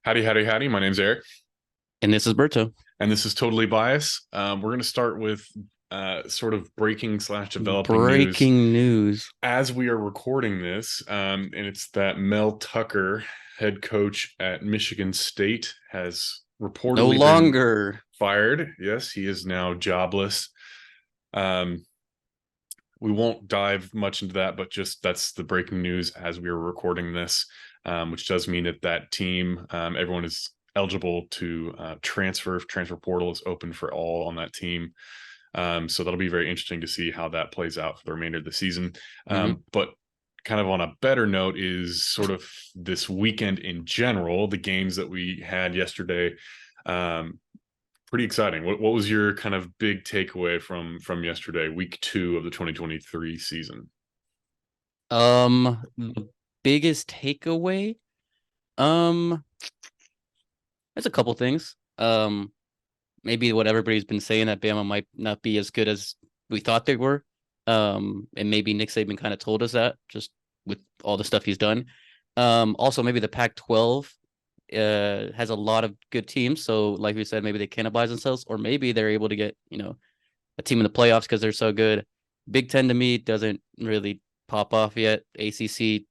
Howdy, howdy, howdy. My name's Eric, And this is Berto. and this is Totally Bias. We're going to start with sort of breaking slash developing news Breaking news. as we are recording this. And it's that Mel Tucker, head coach at Michigan State, has No reportedly been longer. fired. Yes, he is now jobless. Um, we won't dive much into that, but just that's the breaking news as we are recording this, which does mean that that team, everyone is eligible to transfer. Transfer portal is open for all on that team. So that'll be very interesting to see how that plays out for the remainder of the season. Hmm. But kind of on a better note is sort of this weekend in general, the games that we had yesterday. Um, Pretty exciting. What was your kind of big takeaway from yesterday, week 2 of the 2023 season? The biggest takeaway, um, there's a couple things. Maybe what everybody's been saying that Bama might not be as good as we thought they were. And maybe Nick Saban kind of told us that just with all the stuff he's done. Also maybe the Pac-12 has a lot of good teams. So like we said, maybe they cannibalize themselves, or maybe they're able to get, a team in the playoffs because they're so good. Big Ten to me doesn't really pop off yet. ACC,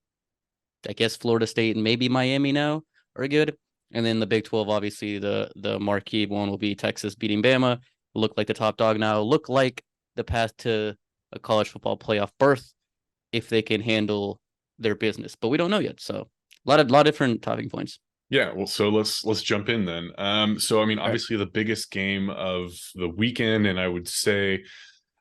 I guess Florida State and maybe Miami now are good. And then the Big 12, obviously the marquee one will be Texas beating Bama. Look like the top dog now. Look like the path to a college football playoff berth if they can handle their business. But we don't know yet. So a lot of different talking points. Yeah, well, so let's jump in then. So I mean, All right. obviously the biggest game of the weekend, and I would say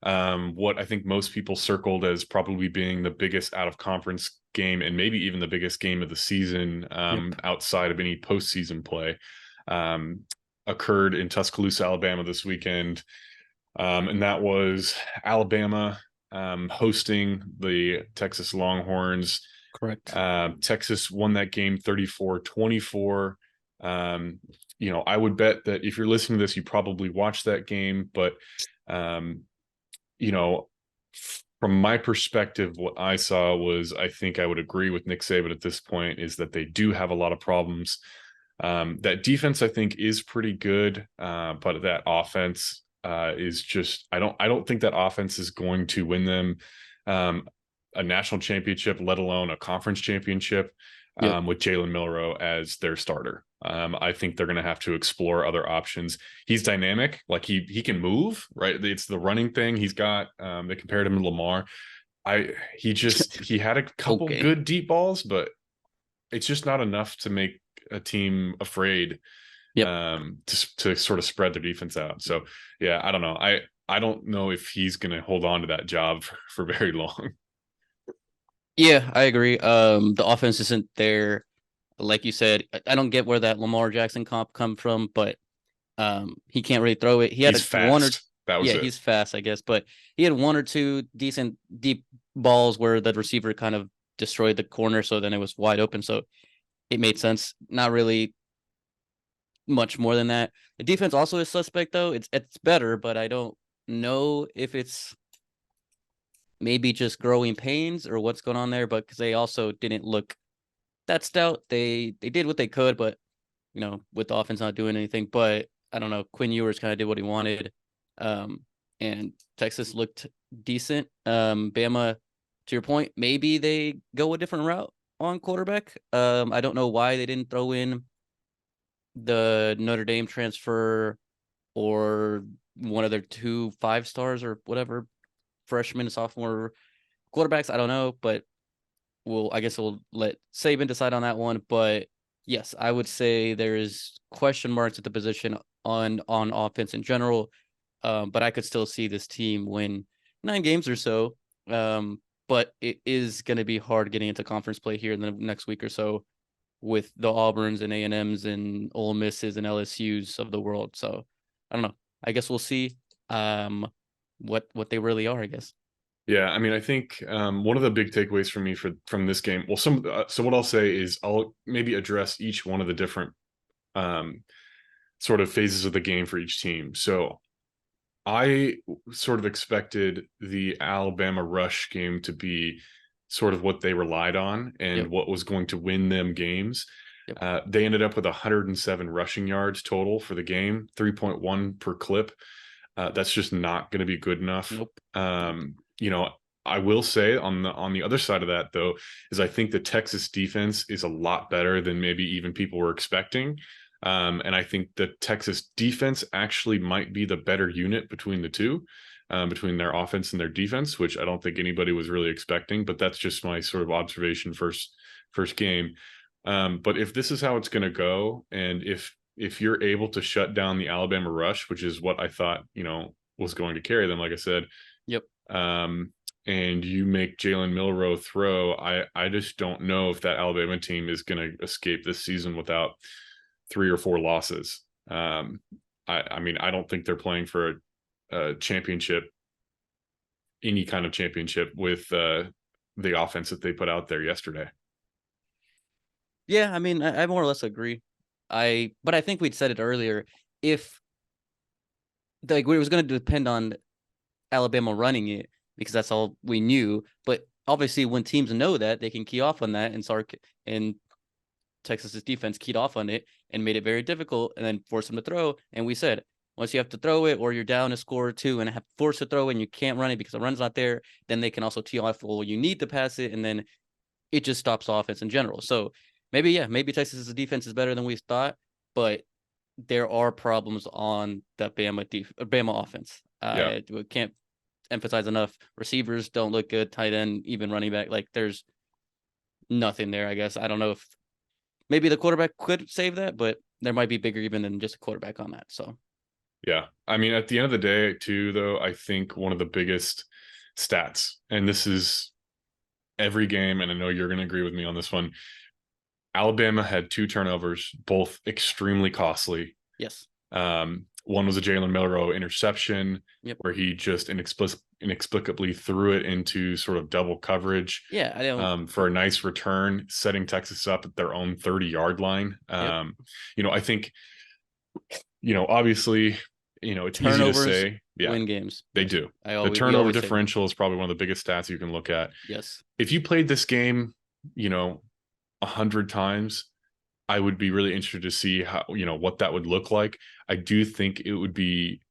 what I think most people circled as probably being the biggest out of conference game, and maybe even the biggest game of the season, Yep. outside of any postseason play, um, occurred in Tuscaloosa, Alabama this weekend, and that was Alabama hosting the Texas Longhorns. Correct. Texas won that game 34-24. Um, I would bet that if you're listening to this, you probably watched that game. But, um, you know, from my perspective, what I saw was I think I would agree with Nick Saban at this point is that they do have a lot of problems. That defense, I think, is pretty good, but that offense is just I don't think that offense is going to win them um, a national championship, let alone a conference championship, Yep. with Jalen Milroe as their starter. I think they're going to have to explore other options. He's dynamic, like he can move, right? It's the running thing. He's got they compared him to Lamar. He had a couple Okay. good deep balls, but it's just not enough to make a team afraid Yep. to sort of spread their defense out. So yeah, I don't know. I don't know if he's going to hold on to that job for very long. Yeah, I agree. The offense isn't there. Like you said, I don't get where that Lamar Jackson comp come from, but he can't really throw it. He had He's a one or fast. That was yeah, it. he's fast, I guess, but he had one or two decent deep balls where the receiver kind of destroyed the corner, so then it was wide open, so it made sense. Not really much more than that. The defense also is suspect though. It's better, but I don't know if it's maybe just growing pains or what's going on there, but because they also didn't look that stout. They did what they could, but with the offense not doing anything. But I don't know. Quinn Ewers kind of did what he wanted, um, and Texas looked decent. Bama, to your point, maybe they go a different route on quarterback. I don't know why they didn't throw in the Notre Dame transfer or one of their two 5 stars or whatever freshman and sophomore quarterbacks. I don't know, but I guess we'll let Saban decide on that one. But yes, I would say there is question marks at the position on offense in general. But I could still see this team win 9 games or so. But it is going to be hard getting into conference play here in the next week or so with the Auburns and A&Ms and Ole Misses and LSUs of the world. So I don't know. I guess we'll see what they really are, I guess. Yeah, I mean, I think one of the big takeaways for me from this game. Well, so what I'll say is I'll maybe address each one of the different um, sort of phases of the game for each team. So I sort of expected the Alabama rush game to be sort of what they relied on and Yep. what was going to win them games. Yep. They ended up with 107 rushing yards total for the game, 3.1 per clip. That's just not going to be good enough. Nope. You know, I will say on the other side of that though, is I think the Texas defense is a lot better than maybe even people were expecting. And I think the Texas defense actually might be the better unit between the two, between their offense and their defense, which I don't think anybody was really expecting. But that's just my sort of observation first game. But if this is how it's going to go, and if you're able to shut down the Alabama rush, which is what I thought, was going to carry them, like I said, Yep. And you make Jalen Milroe throw, I just don't know if that Alabama team is going to escape this season without 3 or 4 losses. I mean, I don't think they're playing for a championship, any kind of championship with the offense that they put out there yesterday. Yeah, I mean, I more or less agree. But I think we'd said it earlier. If it was going to depend on Alabama running it because that's all we knew. But obviously, when teams know that, they can key off on that, and Texas's defense keyed off on it and made it very difficult, and then forced them to throw. And we said, once you have to throw it, or you're down a score or two and have forced to throw it and you can't run it because the run's not there, then they can also tee off. Well, you need to pass it, and then it just stops offense in general. So maybe Texas's defense is better than we thought, but there are problems on the Bama offense. We can't emphasize enough. Receivers don't look good. Tight end, even running back, like there's nothing there. I guess I don't know if maybe the quarterback could save that, but there might be bigger even than just a quarterback on that. So yeah, I mean, at the end of the day, too, though, I think one of the biggest stats, and this is every game, and I know you're going to agree with me on this one. Alabama had 2 turnovers, both extremely costly. yes. One was a Jalen Milroe interception, Yep. where he just inexplicably threw it into sort of double coverage. Yeah, I don't. For a nice return, setting Texas up at their own 30-yard line. Yep. I think, obviously, it's Turnovers easy to say. Yeah, win games. they Yes. do. We Turnover always say that. differential is probably one of the biggest stats you can look at. Yes. If you played this game, 100 times, I would be really interested to see how, what that would look like. I do think it would be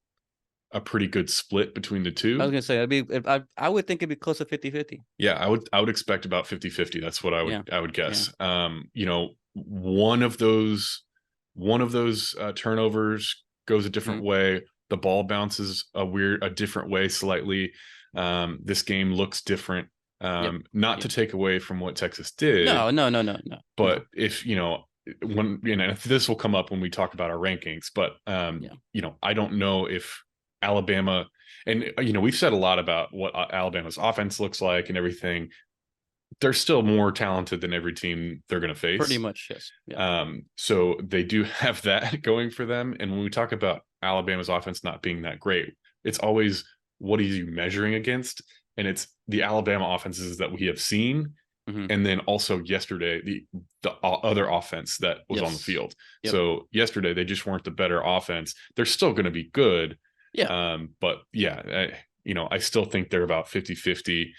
a pretty good split between the two. I was gonna say I would think it'd be close to 50-50. Yeah, I would expect about 50-50. That's what I would guess. One of those turnovers goes a different way. The ball bounces a different way slightly. This game looks different. Not to take away from what Texas did. No. But if if this will come up when we talk about our rankings, but I don't know if Alabama, and we've said a lot about what Alabama's offense looks like and everything. They're still more talented than every team they're going to face. Pretty much, yes. Yeah. So they do have that going for them. And when we talk about Alabama's offense not being that great, it's always, what are you measuring against? And it's the Alabama offenses that we have seen. Mm-hmm. And then also yesterday, the other offense that was on the field. Yep. So yesterday, they just weren't the better offense. They're still going to be good. Yeah. But yeah, I still think they're about 50-50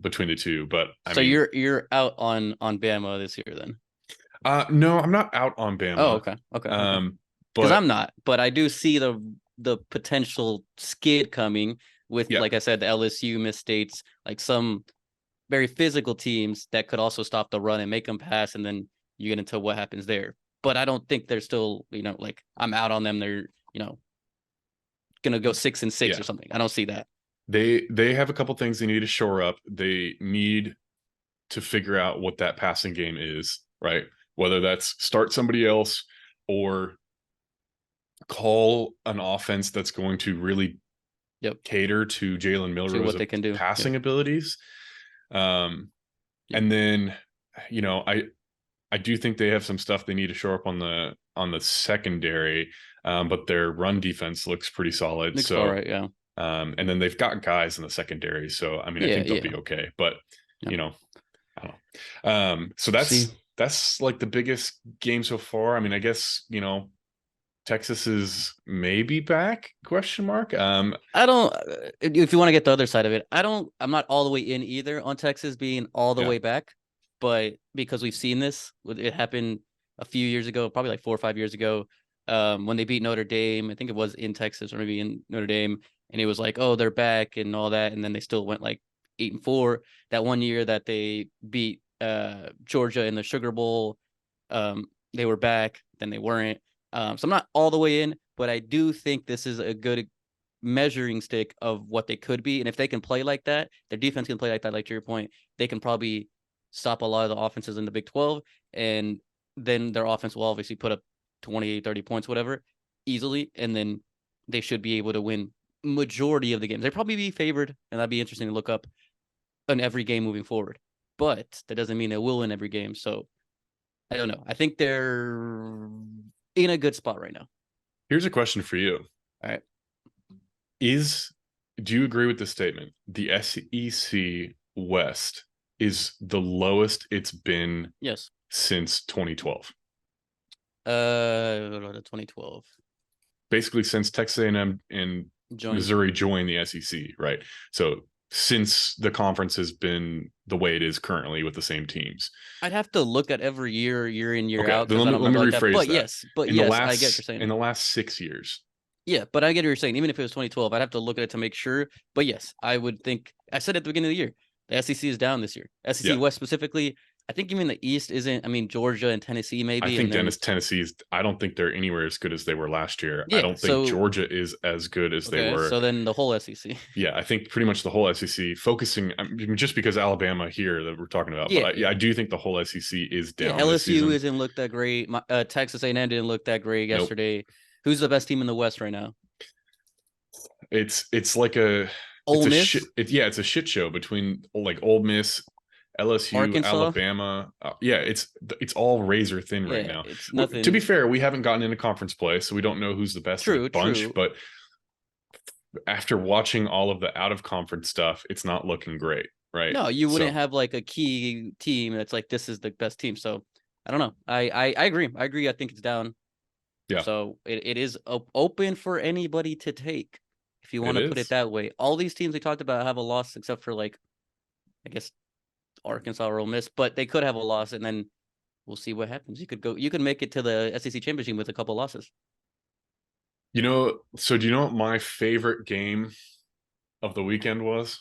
between the two. But I mean, you're out on Bama this year then? No, I'm not out on Bama. Oh, okay. Because I'm not, but I do see the potential skid coming with, like I said, the LSU misstates, like some very physical teams that could also stop the run and make them pass, and then you get into what happens there. But I don't think they're still, like I'm out on them. They're, gonna go 6-6 or something. I don't see that. They have a couple things they need to shore up. They need to figure out what that passing game is, right? Whether that's start somebody else or call an offense that's going to really cater to Jalen Milroe's passing abilities. And then, I do think they have some stuff they need to shore up on the secondary, but their run defense looks pretty solid. Looks all right, yeah. And then they've got guys in the secondary, so I mean, I think they'll be okay. But I don't know. So that's like the biggest game so far. I mean, I guess Texas is maybe back ? I don't. If you want to get the other side of it, I'm not all the way in either on Texas being all the way back, but because we've seen this, it happen a few years ago, probably like 4 or 5 years ago, when they beat Notre Dame. I think it was in Texas or maybe in Notre Dame, and it was like, oh, they're back and all that, and then they still went like 8-4. That one year that they beat Georgia in the Sugar Bowl, they were back, then they weren't. So I'm not all the way in, but I do think this is a good measuring stick of what they could be. And if they can play like that, their defense can play like that, like to your point, they can probably stop a lot of the offenses in the Big 12. And then their offense will obviously put up 28, 30 points, whatever, easily. And then they should be able to win majority of the games. They'd probably be favored, and that'd be interesting to look up in every game moving forward. But that doesn't mean they will win every game. So I don't know. I think they're in a good spot right now. Here's a question for you. All right. Do you agree with the statement? The SEC West is the lowest it's been Yes. since 2012. 2012. Basically since Texas A&M and Join. Missouri joined the SEC, right? So since the conference has been the way it is currently with the same teams. I'd have to look at every year in, year Okay, out, then because I don't let me remember like that. rephrase But that. yes, I get what you're saying. In the last 6 years. Yeah, but I get what you're saying. Even if it was 2012, I'd have to look at it to make sure. But yes, I would think. I said at the beginning of the year, the SEC is down this year. SEC Yeah. West specifically. I think even the East isn't. I mean, Georgia and Tennessee maybe. I think and then, Tennessee's. I don't think they're anywhere as good as they were last year. Yeah, I don't think Georgia is as good as they were. So then the whole SEC. Yeah, I think pretty much the whole SEC focusing. I mean, just because Alabama here that we're talking about, Yeah, but I do think the whole SEC is down. Yeah, this season. LSU isn't look that great. Texas A&M didn't look that great Nope. yesterday. Who's the best team in the West right now? It's like a Ole it's a Miss? shit. It's a shit show between like Ole Miss, LSU, Arkansas? Alabama. Yeah, it's all razor thin right now. It's nothing. To be fair, we haven't gotten into conference play, so we don't know who's the best in the bunch. But after watching all of the out of conference stuff, it's not looking great, right? No, you wouldn't have like a key team that's like this is the best team. So I don't know. I agree. I think it's down. Yeah. So it is open for anybody to take, if you want to put it that way. All these teams we talked about have a loss except for like, I guess, Arkansas or Ole Miss, but they could have a loss, and then we'll see what happens. You could make it to the SEC championship with a couple losses. So do you know what my favorite game of the weekend was?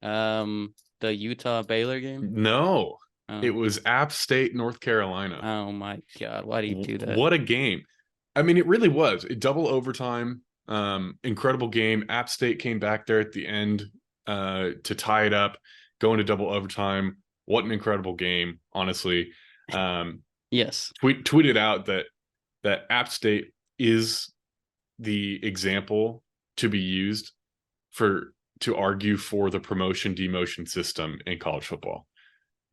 The Utah Baylor game? No. Oh. It was App State, North Carolina. Oh my God. Why do you do that? What a game. I mean, it really was. Double overtime. Incredible game. App State came back there at the end to tie it up, go into double overtime. What an incredible game, honestly. Yes. Tweeted out that App State is the example to be used to argue for the promotion demotion system in college football.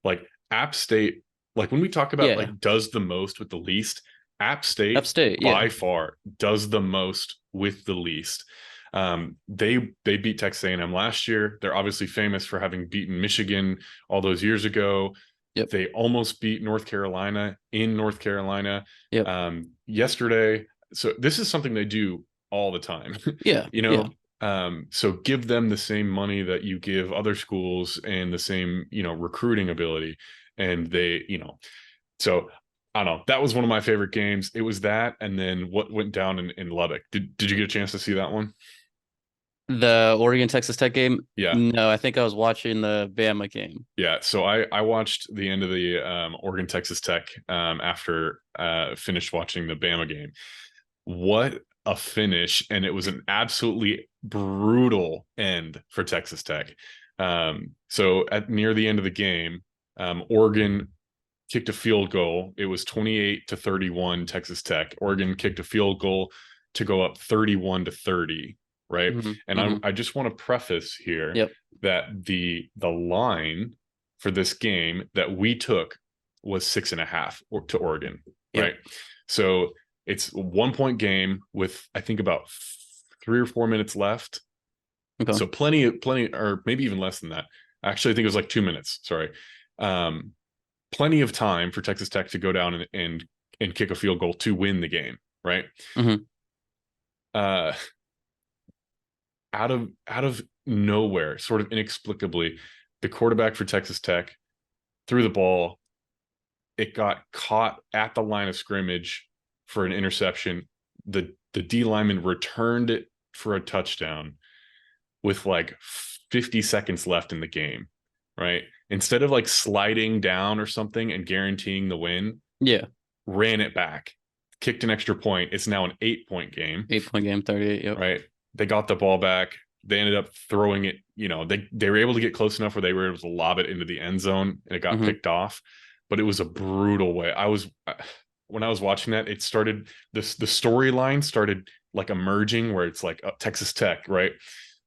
Like App State, like when we talk about like does the most with the least, App State by far does the most with the least. They beat Texas A&M last year. They're obviously famous for having beaten Michigan all those years ago. Yep. They almost beat North Carolina in North Carolina yesterday. So this is something they do all the time. Yeah. So give them the same money that you give other schools and the same, recruiting ability. And they, so I don't know. That was one of my favorite games. It was that. And then what went down in Lubbock. Did you get a chance to see that one? The Oregon Texas Tech game? Yeah. No, I think I was watching the Bama game. Yeah. So I watched the end of the Oregon Texas Tech after finished watching the Bama game. What a finish. And it was an absolutely brutal end for Texas Tech. So near the end of the game, Oregon kicked a field goal. It was 28-31 Texas Tech. Oregon kicked a field goal to go up 31-30. Right. Mm-hmm. And I just want to preface here that the line for this game that we took was 6.5 to Oregon. Right. So it's a 1-point game with, I think, about 3 or 4 minutes left. Okay. So plenty, or maybe even less than that. Actually, I think it was like 2 minutes. Sorry. Plenty of time for Texas Tech to go down and kick a field goal to win the game. Right. Mm-hmm. Out of nowhere, sort of inexplicably, the quarterback for Texas Tech threw the ball it got caught at the line of scrimmage for an interception. The D lineman returned it for a touchdown with like 50 seconds left in the game, right? Instead of like sliding down or something and guaranteeing the win, Yeah. ran it back, kicked an extra point. It's now an 8-point game, 8-point game, 38. Yep. right? They got the ball back. They ended up throwing it, they were able to get close enough where they were able to lob it into the end zone and it got picked off. But it was a brutal way. When I was watching that, it started the storyline started like emerging where it's like Texas Tech, right?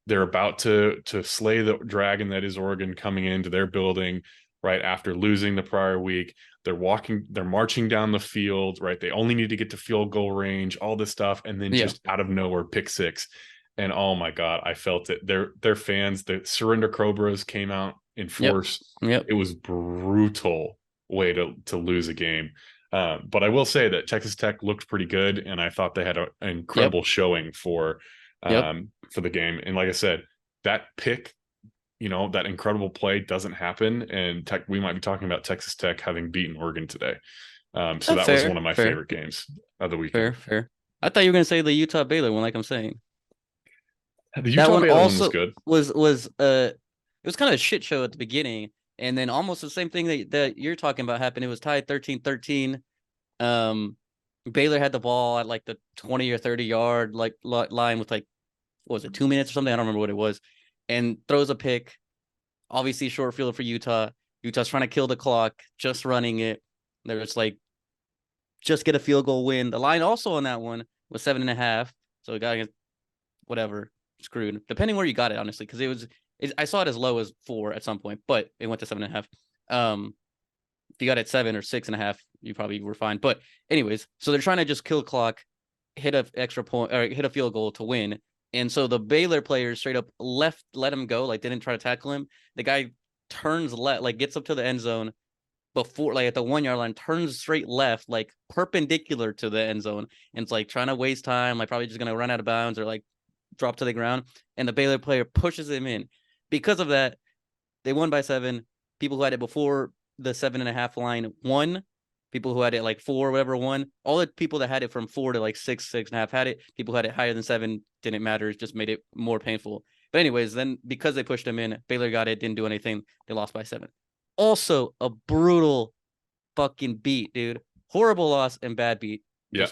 They're about to slay the dragon that is Oregon coming into their building right after losing the prior week. They're marching down the field, right? They only need to get to field goal range, all this stuff, and then just out of nowhere, pick six. And oh my God, I felt it. Their fans, the Surrender Cobras came out in force. Yep. It was brutal way to lose a game. But I will say that Texas Tech looked pretty good, and I thought they had an incredible showing for the game. And like I said, that pick, that incredible play doesn't happen. And we might be talking about Texas Tech having beaten Oregon today. So that was one of my favorite games of the weekend. Fair. I thought you were going to say the Utah Baylor one, like I'm saying. The Utah Baylor one was good. It was kind of a shit show at the beginning. And then almost the same thing that you're talking about happened. It was tied 13-13. Baylor had the ball at like the 20 or 30 yard like line with like, what was it, 2 minutes or something? I don't remember what it was. And throws a pick. Obviously short field for Utah. Utah's trying to kill the clock, just running it. They're just like, just get a field goal win. The line also on that one was 7.5. So it got whatever, screwed. Depending where you got it, honestly, because I saw it as low as 4 at some point, but it went to 7.5. If you got it 7 or 6.5, you probably were fine. But anyways, so they're trying to just kill clock, hit a extra point or hit a field goal to win. And so the Baylor players straight up let him go, like didn't try to tackle him. The guy turns left, like gets up to the end zone before, like at the 1 yard line, turns straight left, like perpendicular to the end zone, and it's like trying to waste time, like probably just gonna run out of bounds or like drop to the ground. And the Baylor player pushes him in. Because of that, they won by 7. People who had it before the 7.5 line won. People who had it like 4 or whatever won. All the people that had it from 4 to like 6.5 had it. People who had it higher than 7 didn't matter. It just made it more painful. But anyways, then because they pushed him in, Baylor got it, didn't do anything. They lost by 7. Also, a brutal fucking beat, dude. Horrible loss and bad beat. Yeah.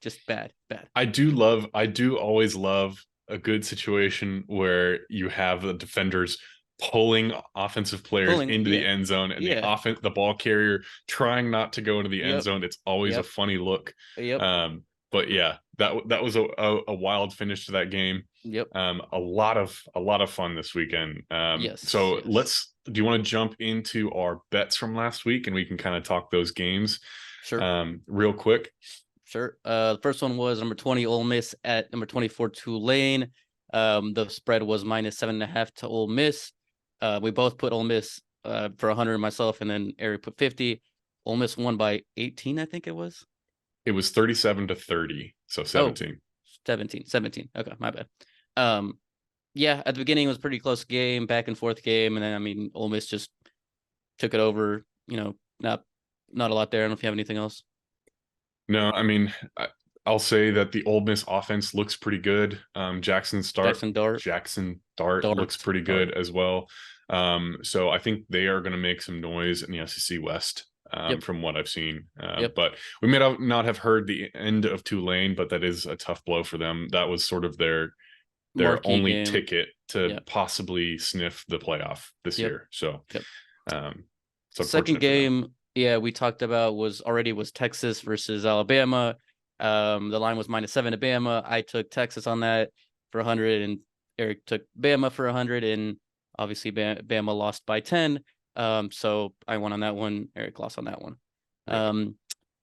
Just bad. I do always love a good situation where you have the defenders pulling offensive players into the end zone and the ball carrier trying not to go into the end zone. It's always a funny look. But yeah, that was a wild finish to that game. A lot of fun this weekend. So do you want to jump into our bets from last week and we can kind of talk those games real quick? Sure. The first one was number 20 Ole Miss at number 24 Tulane. The spread was -7.5 to Ole Miss. We both put Ole Miss for 100, myself, and then Eric put 50. Ole Miss won by 18, I think it was. It was 37-30, so 17. 17. Okay, my bad. Yeah, at the beginning it was a pretty close game, back and forth game, and then I mean Ole Miss just took it over. Not a lot there. I don't know if you have anything else. No, I mean, I'll say that the Ole Miss offense looks pretty good. Jackson Dart looks pretty good as well. So I think they are going to make some noise in the SEC West from what I've seen. But we may not have heard the end of Tulane, but that is a tough blow for them. That was sort of their only ticket to possibly sniff the playoff this year. So, second game. Yeah, we talked about was Texas versus Alabama. The line was -7 to Bama. I took Texas on that for 100, and Eric took Bama for 100, and obviously Bama lost by 10. So I won on that one. Eric lost on that one.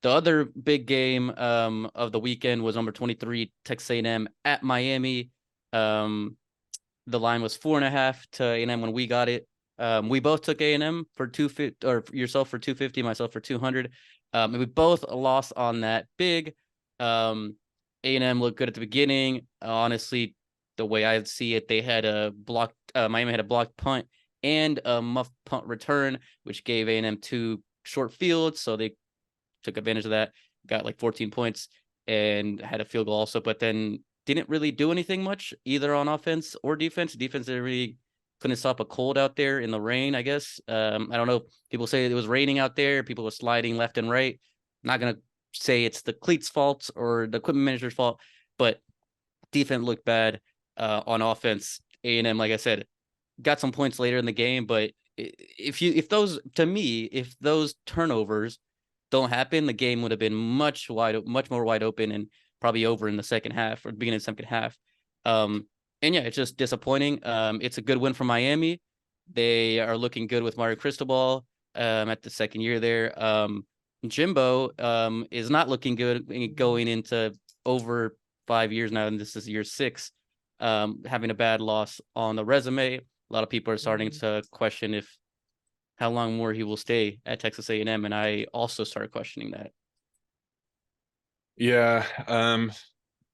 The other big game of the weekend was number 23 Texas A&M at Miami. The line was 4.5 to A&M when we got it. We both took A&M for 250, or yourself for 250, myself for 200. And we both lost on that big. A&M looked good at the beginning. Honestly, the way I see it, they had Miami had a blocked punt and a muff punt return, which gave A&M 2 short fields, so they took advantage of that, got like 14 points and had a field goal also, but then didn't really do anything much either on offense or defense. Defense didn't really couldn't stop a cold out there in the rain, I guess. I don't know. People say it was raining out there. People were sliding left and right. Not going to say it's the cleats' fault or the equipment manager's fault, but defense looked bad. On offense, A&M, like I said, got some points later in the game, but if those turnovers don't happen, the game would have been much more wide open and probably over in the second half or beginning of the second half. And yeah, it's just disappointing. It's a good win for Miami. They are looking good with Mario Cristobal at the second year there. Jimbo is not looking good going into over 5 years now, and this is year 6. Having a bad loss on the resume. A lot of people are starting to question if how long more he will stay at Texas A&M, and I also started questioning that. Yeah,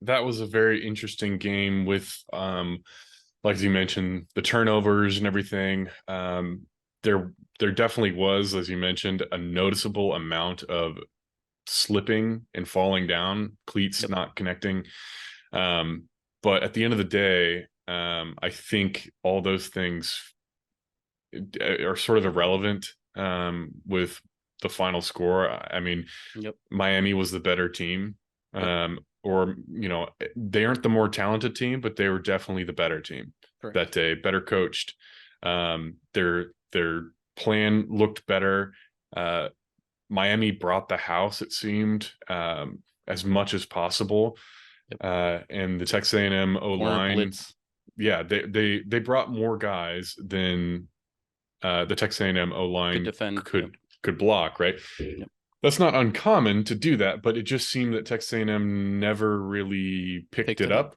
that was a very interesting game with, like you mentioned, the turnovers and everything. There definitely was, as you mentioned, a noticeable amount of slipping and falling down, cleats not connecting. But at the end of the day, I think all those things are sort of irrelevant with the final score. I mean, Miami was the better team. Or, they aren't the more talented team, but they were definitely the better team that day, better coached. Their plan looked better. Miami brought the house, it seemed, as much as possible. And the Texas A&M O-line, they brought more guys than the Texas A&M O-line could block, right? That's not uncommon to do that, but it just seemed that Texas A&M never really picked it up.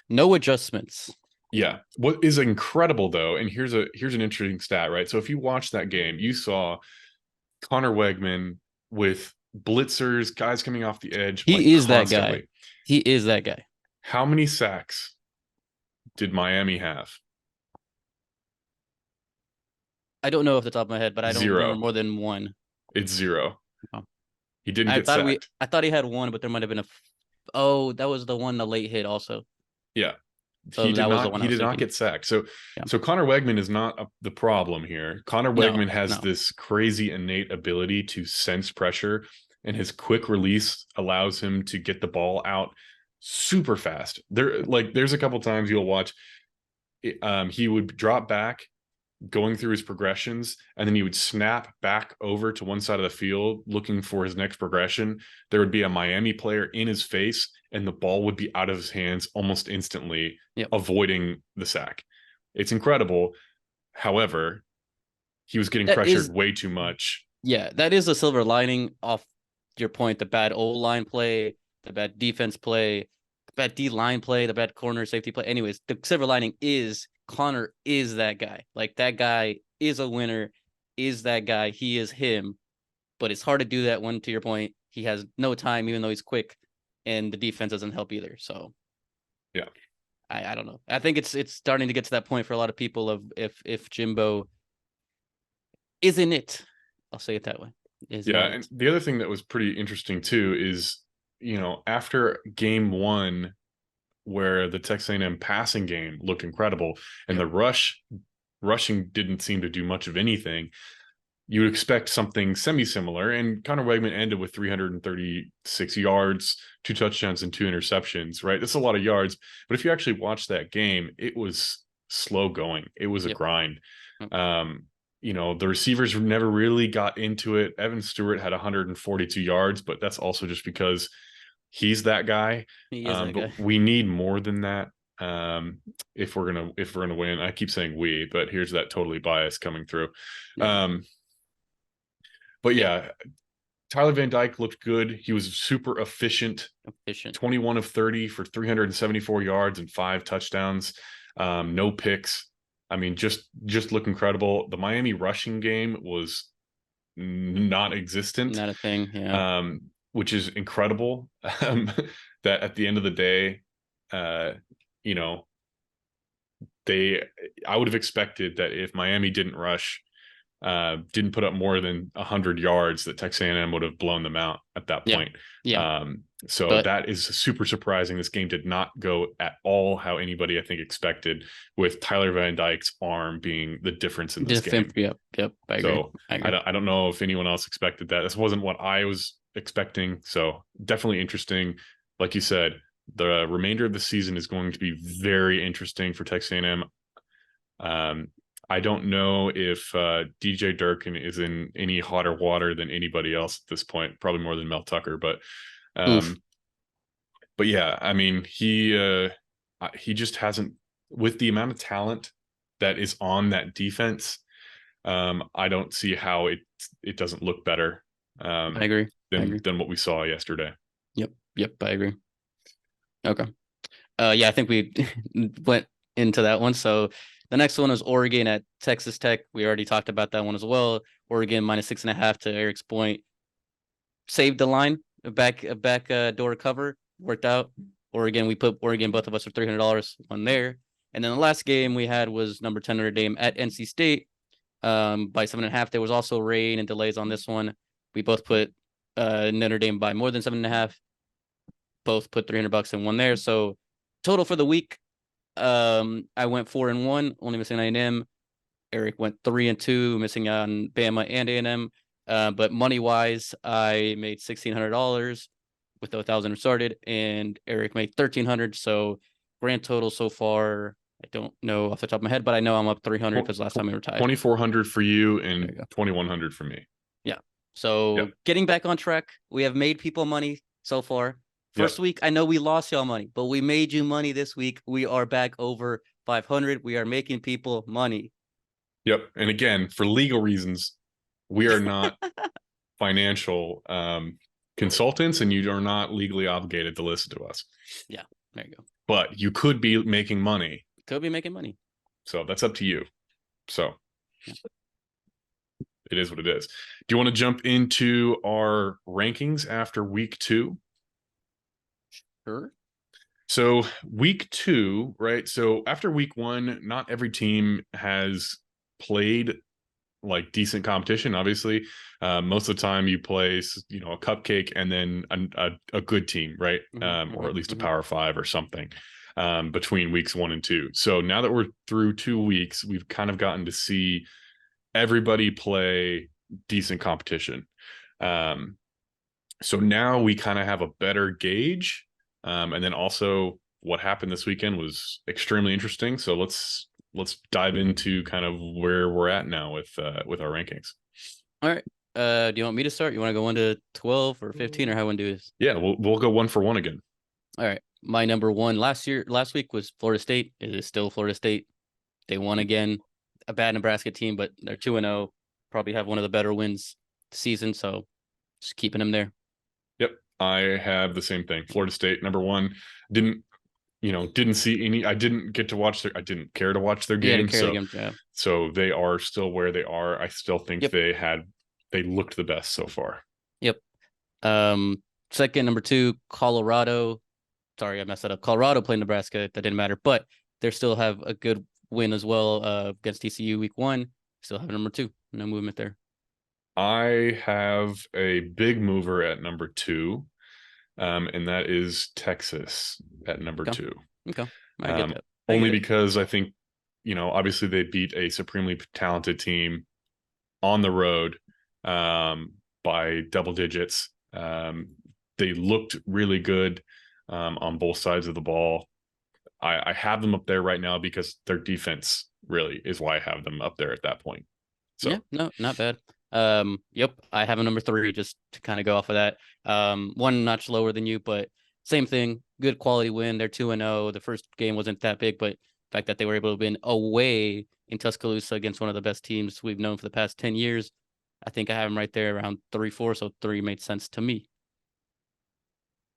No adjustments. Yeah. What is incredible though, and here's an interesting stat, right? So if you watch that game, you saw Connor Wegman with blitzers, guys coming off the edge. He is constantly. That guy. He is that guy. How many sacks did Miami have? I don't know off the top of my head, but I don't remember more than one. It's 0. Oh. He didn't get sacked. I thought he had one, but there might have been that was the one, the late hit also. Yeah. So he did not get sacked. So Connor Wegman is not the problem here. Connor Wegman has this crazy innate ability to sense pressure, and his quick release allows him to get the ball out super fast. There's a couple times you'll watch he would drop back going through his progressions, and then he would snap back over to one side of the field looking for his next progression. There would be a Miami player in his face, and the ball would be out of his hands almost instantly, avoiding the sack. It's incredible. However, he was getting pressured way too much. Yeah, that is a silver lining off your point. The bad O-line play, the bad defense play, the bad D-line play, the bad corner safety play. Anyways, the silver lining is Connor is that guy. Like, that guy is a winner, is that guy. He is him. But it's hard to do that when, to your point, he has no time, even though he's quick, and the defense doesn't help either. So, yeah, I don't know. I think it's starting to get to that point for a lot of people of if Jimbo isn't it. I'll say it that way. And the other thing that was pretty interesting too is, after game 1, where the Texas A&M passing game looked incredible and the rushing didn't seem to do much of anything, you would expect something semi-similar. And Connor Wegman ended with 336 yards, 2 touchdowns and 2 interceptions, right? That's a lot of yards. But if you actually watch that game, it was slow going. It was a grind. The receivers never really got into it. Evan Stewart had 142 yards, but that's also just because he's that guy. But we need more than that if we're gonna win. I keep saying we, but here's that totally bias coming through. But Tyler Van Dyke looked good. He was super efficient. 21 of 30 for 374 yards and 5 touchdowns. No picks. I mean, just look incredible. The Miami rushing game was non-existent. Not a thing, which is incredible. That at the end of the day, I would have expected that if Miami didn't rush, didn't put up more than 100 yards, that Texas A&M would have blown them out at that Yeah. point. Yeah. So But that is super surprising. This game did not go at all how anybody, I think, expected, with Tyler Van Dyke's arm being the difference in this game. Yep. Yep. I agree. So I don't know if anyone else expected that. This wasn't what I was expecting. So definitely interesting. Like you said, the remainder of the season is going to be very interesting for Texas A&M. I don't know if DJ Durkin is in any hotter water than anybody else at this point, probably more than Mel Tucker. Oof. But yeah, I mean, he just hasn't, with the amount of talent that is on that defense. I don't see how it doesn't look better I agree. than what we saw yesterday. Yep. Yep. I agree. Okay. Yeah, I think we went into that one. So the next one was Oregon at Texas Tech. We already talked about that one as well. Oregon -6.5 to Eric's point. Saved the line, a back door cover, worked out. Oregon, we put Oregon, both of us, for $300 on there. And then the last game we had was number 10 Notre Dame at NC State by 7.5. There was also rain and delays on this one. We both put Notre Dame by more than 7.5. Both put $300 in one there. So total for the week, I went 4-1, only missing A&M. Eric went 3-2, missing on Bama and A&M. But money wise, I made $1,600 with the 1,000 started, and Eric made 1,300. So grand total so far, I don't know off the top of my head, but I know I'm up 300 because last time we were tied. 2,400 for you and 2,100 for me. Yeah. So getting back on track, we have made people money so far. First week, I know we lost y'all money, but we made you money this week. We are back over 500. We are making people money. Yep. And again, for legal reasons, we are not financial consultants, and you are not legally obligated to listen to us. Yeah, there you go. But you could be making money. Could be making money. So that's up to you. So it is what it is. Do you want to jump into our rankings after week 2? Sure. So week 2, right? So after week 1, not every team has played like decent competition. Obviously, most of the time you play, a cupcake and then a good team, right? Or at least a Power 5 or something between weeks 1 and 2. So now that we're through 2 weeks, we've kind of gotten to see everybody play decent competition. So now we kind of have a better gauge. And then also what happened this weekend was extremely interesting. So let's dive into kind of where we're at now with our rankings. All right. Do you want me to start? You want to go 1 to 12 or 15, or how one do this? Yeah, we'll go 1 for 1 again. All right. My number 1 last week was Florida State. It is still Florida State. They won again. A bad Nebraska team, but they're 2-0. Probably have one of the better wins this season. So just keeping them there. Yep. I have the same thing. Florida State, number 1. Didn't see any. I didn't get to watch I didn't care to watch their game. So they are still where they are. I still think they looked the best so far. Yep. Second, number 2, Colorado. Sorry, I messed that up. Colorado played Nebraska. That didn't matter, but they still have a good win as well against TCU week 1. Still have number 2. No movement there. I have a big mover at number 2. And that is Texas at number 2. Okay. I get that. Only because I think, obviously they beat a supremely talented team on the road by double digits. They looked really good on both sides of the ball. I have them up there right now because their defense really is why I have them up there at that point. So yeah, no, not bad. Yep, I have a number 3 just to kind of go off of that. 1 notch lower than you, but same thing. Good quality win. They're 2-0. The first game wasn't that big, but the fact that they were able to win away in Tuscaloosa against one of the best teams we've known for the past 10 years, I think I have them right there around 3-4. So 3 made sense to me.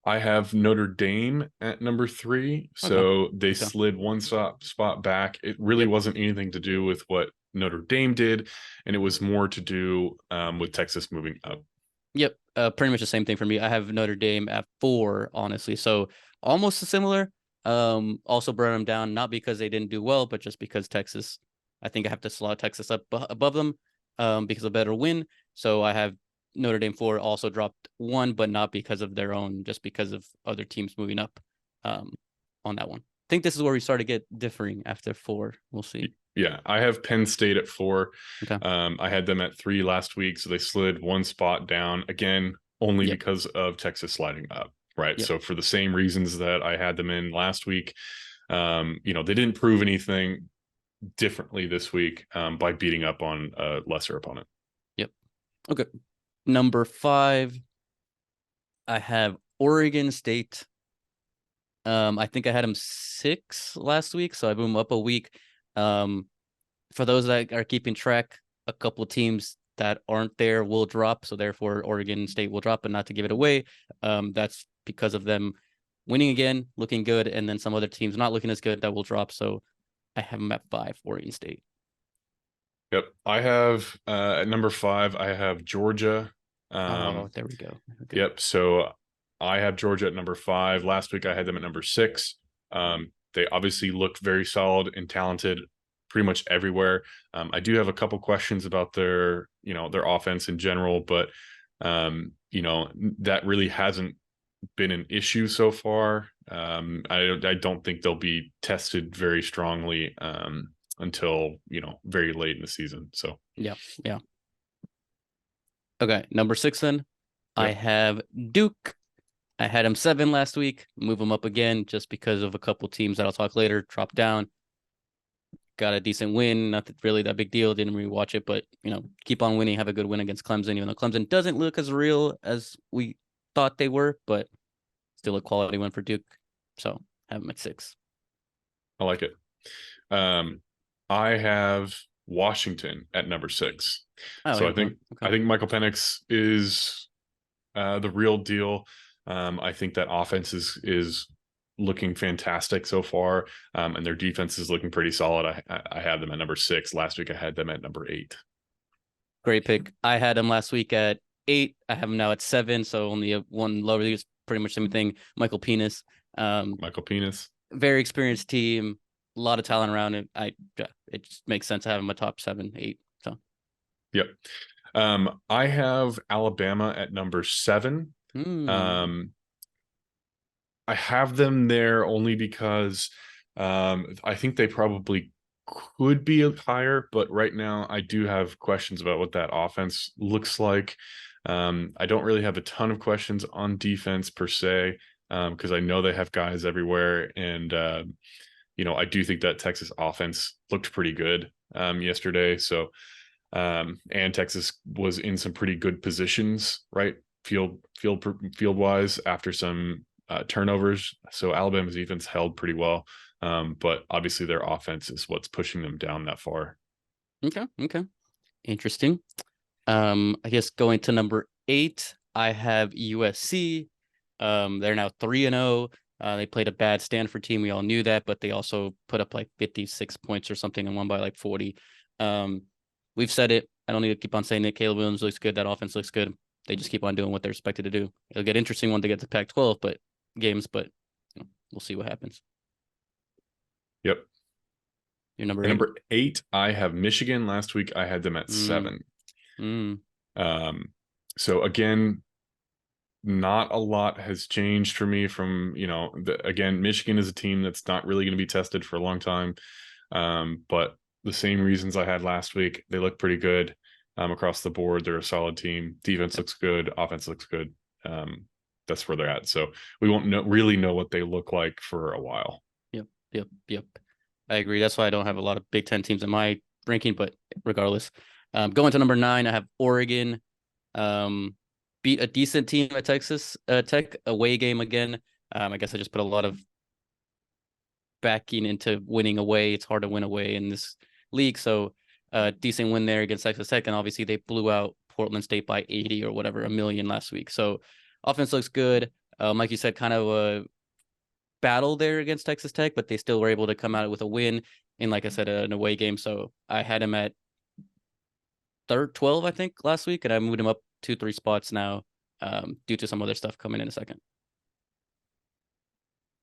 I have Notre Dame at number 3. So they slid 1 spot back. It really wasn't anything to do with what Notre Dame did, and it was more to do with Texas moving up. Yep, pretty much the same thing for me. I have Notre Dame at 4, honestly, so almost similar. Also brought them down, not because they didn't do well, but just because Texas. I think I have to slot Texas up above them. because of better win. So I have Notre Dame 4 also dropped 1, but not because of their own, just because of other teams moving up on that one. I think this is where we start to get differing after 4. We'll see. Yeah, I have Penn State at 4. Okay. I had them at 3 last week, so they slid one spot down again, only Yep. because of Texas sliding up. Right. Yep. So for the same reasons that I had them in last week, they didn't prove anything differently this week by beating up on a lesser opponent. Yep. Okay. Number 5, I have Oregon State. I think I had them 6 last week, so I moved them up a week. For those that are keeping track, a couple teams that aren't there will drop, so therefore Oregon State will drop, but not to give it away. That's because of them winning again, looking good, and then some other teams not looking as good that will drop. So I have them at 5, Oregon State. Yep. I have at number 5, I have Georgia. There we go. Okay. Yep. So I have Georgia at number 5. Last week I had them at number 6. They obviously looked very solid and talented pretty much everywhere. I do have a couple questions about their offense in general, but that really hasn't been an issue so far. I don't think they'll be tested very strongly until very late in the season. So yeah. Okay, number 6 then. Yep. I have Duke. I had them 7 last week. Move them up again just because of a couple teams that I'll talk later. Drop down. Got a decent win. Not really that big deal. Didn't really watch it, but keep on winning. Have a good win against Clemson, even though Clemson doesn't look as real as we thought they were, but still a quality win for Duke. So have them at 6. I like it. I have Washington at number 6. So I think Michael Penix is the real deal. I think that offense is looking fantastic so far, and their defense is looking pretty solid. I had them at number 6. Last week I had them at number 8. Great pick. I had them last week at 8. I have them now at 7, so only one lower. It's pretty much the same thing. Michael Penix. Very experienced team. A lot of talent around it. It just makes sense to have him a top 7, 8. So, yep. I have Alabama at number 7. I have them there only because I think they probably could be higher, but right now I do have questions about what that offense looks like. I don't really have a ton of questions on defense per se, because I know they have guys everywhere, and I do think that Texas offense looked pretty good yesterday. So, and Texas was in some pretty good positions, right? Field wise after some turnovers. So Alabama's defense held pretty well. But obviously their offense is what's pushing them down that far. Okay. Interesting. I guess going to number 8, I have USC. They're now 3-0. They played a bad Stanford team. We all knew that, but they also put up like 56 points or something and won by like 40. We've said it. I don't need to keep on saying it. Caleb Williams looks good. That offense looks good. They just keep on doing what they're expected to do. It'll get interesting when they get to Pac-12, but we'll see what happens. Yep. Your number 8? Number 8, I have Michigan. Last week I had them at 7. So again, not a lot has changed for me from, again, Michigan is a team that's not really going to be tested for a long time. But the same reasons I had last week, they look pretty good across the board. They're a solid team. Defense looks good. Offense looks good. That's where they're at. So we won't really know what they look like for a while. Yep. I agree. That's why I don't have a lot of Big Ten teams in my ranking, but regardless, going to number 9, I have Oregon. Beat a decent team at Texas Tech, away game again. I guess I just put a lot of backing into winning away. It's hard to win away in this league. So decent win there against Texas Tech. And obviously they blew out Portland State by 80 or whatever, a million last week. So offense looks good. Like you said, kind of a battle there against Texas Tech, but they still were able to come out with a win in, like I said, an away game. So I had him at 12, I think, last week, and I moved him up 2-3 spots now due to some other stuff coming in a second.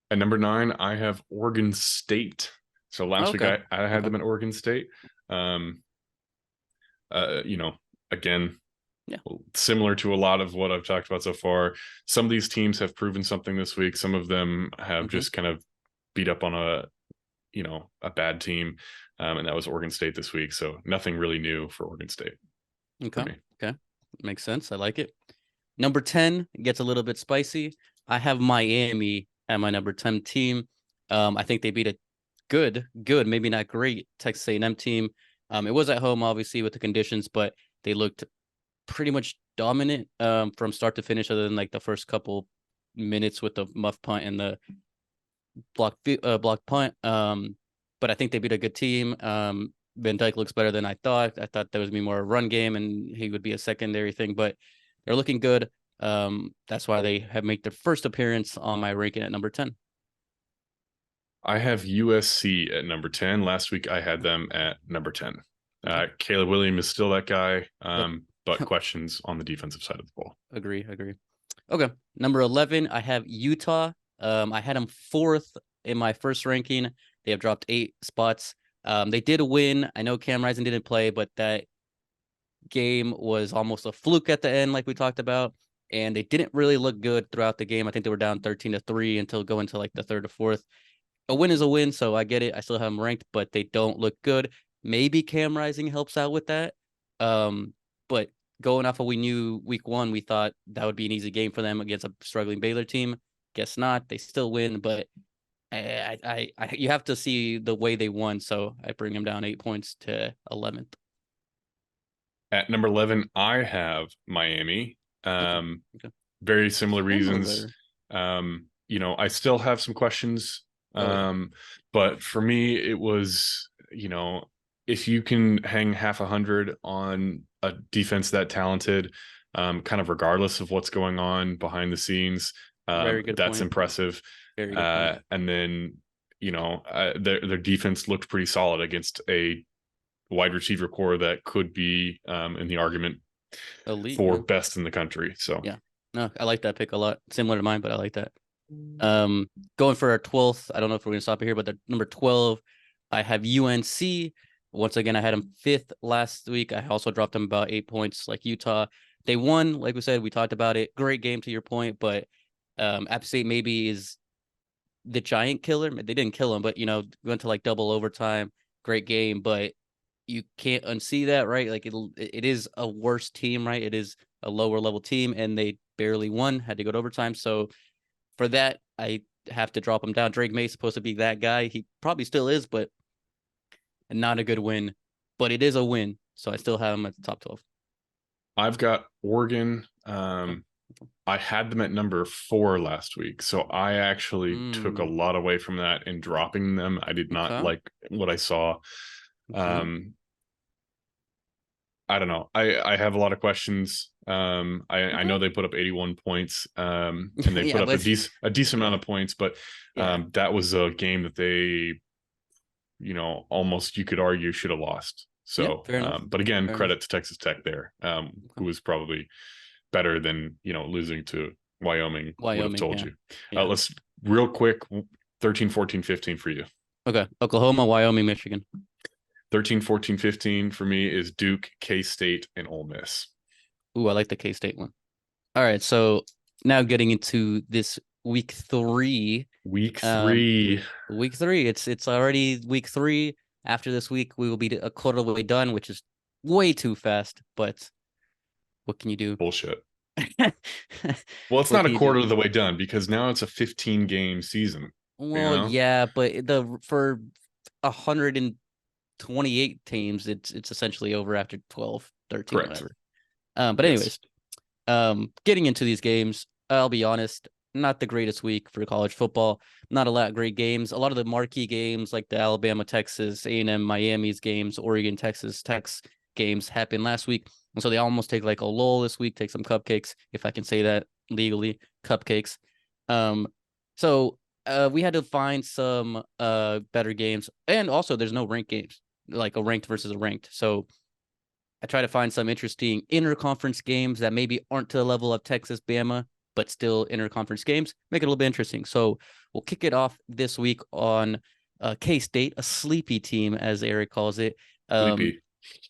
At number 9, I have Oregon State. So last week I had them at Oregon State. again, Yeah. similar to a lot of what I've talked about so far. Some of these teams have proven something this week. Some of them have Hmm. just kind of beat up on a bad team. And that was Oregon State this week. So nothing really new for Oregon State for Okay. me. Okay. Makes sense. I like it. Number 10 gets a little bit spicy. I have Miami at my number 10 team. I think they beat a good, maybe not great Texas A&M team. It was at home, obviously, with the conditions, but they looked pretty much dominant from start to finish, other than like the first couple minutes with the muff punt and the block punt. But I think they beat a good team. Van Dyke looks better than I thought. I thought there was gonna be more a run game and he would be a secondary thing, but they're looking good. That's why they have made their first appearance on my ranking at number 10. I have USC at number 10. Last week I had them at number 10. Okay. Caleb Williams is still that guy, Yep. but questions on the defensive side of the ball. Agree. Okay. Number 11, I have Utah. I had them fourth in my first ranking. They have dropped 8 spots. They did win. I know Cam Rising didn't play, but that game was almost a fluke at the end, like we talked about. And they didn't really look good throughout the game. I think they were down 13-3 until going to like the third or fourth. A win is a win, so I get it. I still have them ranked, but they don't look good. Maybe Cam Rising helps out with that. But going off of we knew week 1, we thought that would be an easy game for them against a struggling Baylor team. Guess not. They still win, but you have to see the way they won. So I bring them down 8 points to 11th. At number 11, I have Miami. Okay. Very similar reasons. Similar. I still have some questions. Oh yeah. But for me, it was, if you can hang half 100 on a defense that talented, kind of regardless of what's going on behind the scenes, Very good that's point. impressive. Very good point. And then, their defense looked pretty solid against a wide receiver core that could be in the argument Elite. for Yeah. best in the country. So Yeah. No, I like that pick a lot. Similar to mine, but I like that. Going for our 12th. I don't know if we're gonna stop it here, but the number 12, I have UNC. Once again, I had them 5th last week. I also dropped them about 8 points, like Utah. They won, like we said, we talked about it. Great game to your point, but App State maybe is the giant killer. They didn't kill him, but went to like double overtime. Great game, but you can't unsee that, right? Like it is a worse team, right? It is a lower level team, and they barely won, had to go to overtime. So for that, I have to drop him down. Drake May's supposed to be that guy. He probably still is, but not a good win. But it is a win, so I still have him at the top 12. I've got Oregon. Okay. I had them at number 4 last week, so I actually took a lot away from that in dropping them. I did not Okay. like what I saw. Okay. I don't know. I have a lot of questions. I know they put up 81 points, and they Yeah, put up a but decent amount of points, but yeah, that was a game that they, almost you could argue should have lost. yeah, So, fair enough. but again, Fair enough. credit to Texas Tech there, who Okay. was probably better than losing to Wyoming would have Wyoming, told yeah, you. yeah. Let's real quick 13, 14, 15 for you. Okay, Oklahoma, Wyoming, Michigan. 13, 14, 15 for me is Duke, K-State, and Ole Miss. Ooh, I like the K-State one. All right, so now getting into this week 3. Week Um, 3. week 3. It's already week 3. After this week, we will be a quarter of the way done, which is way too fast. But what can you do? Bullshit. Well, it's What not a can you do? quarter of the way done because now it's a 15 game season. Well, yeah, but for 128 teams, it's essentially over after 12, 13, Correct. whatever. But anyways, getting into these games, I'll be honest, not the greatest week for college football. Not a lot of great games. A lot of the marquee games, like the Alabama, Texas, A&M, Miami's games, Oregon, Texas, Tex games happened last week. And so they almost take like a lull this week, take some cupcakes, if I can say that legally, cupcakes. So we had to find some better games. And also there's no ranked games, like a ranked versus a ranked. So I try to find some interesting interconference games that maybe aren't to the level of Texas, Bama, but still interconference games. Make it a little bit interesting. So we'll kick it off this week on K-State, a sleepy team, as Eric calls it. Sleepy.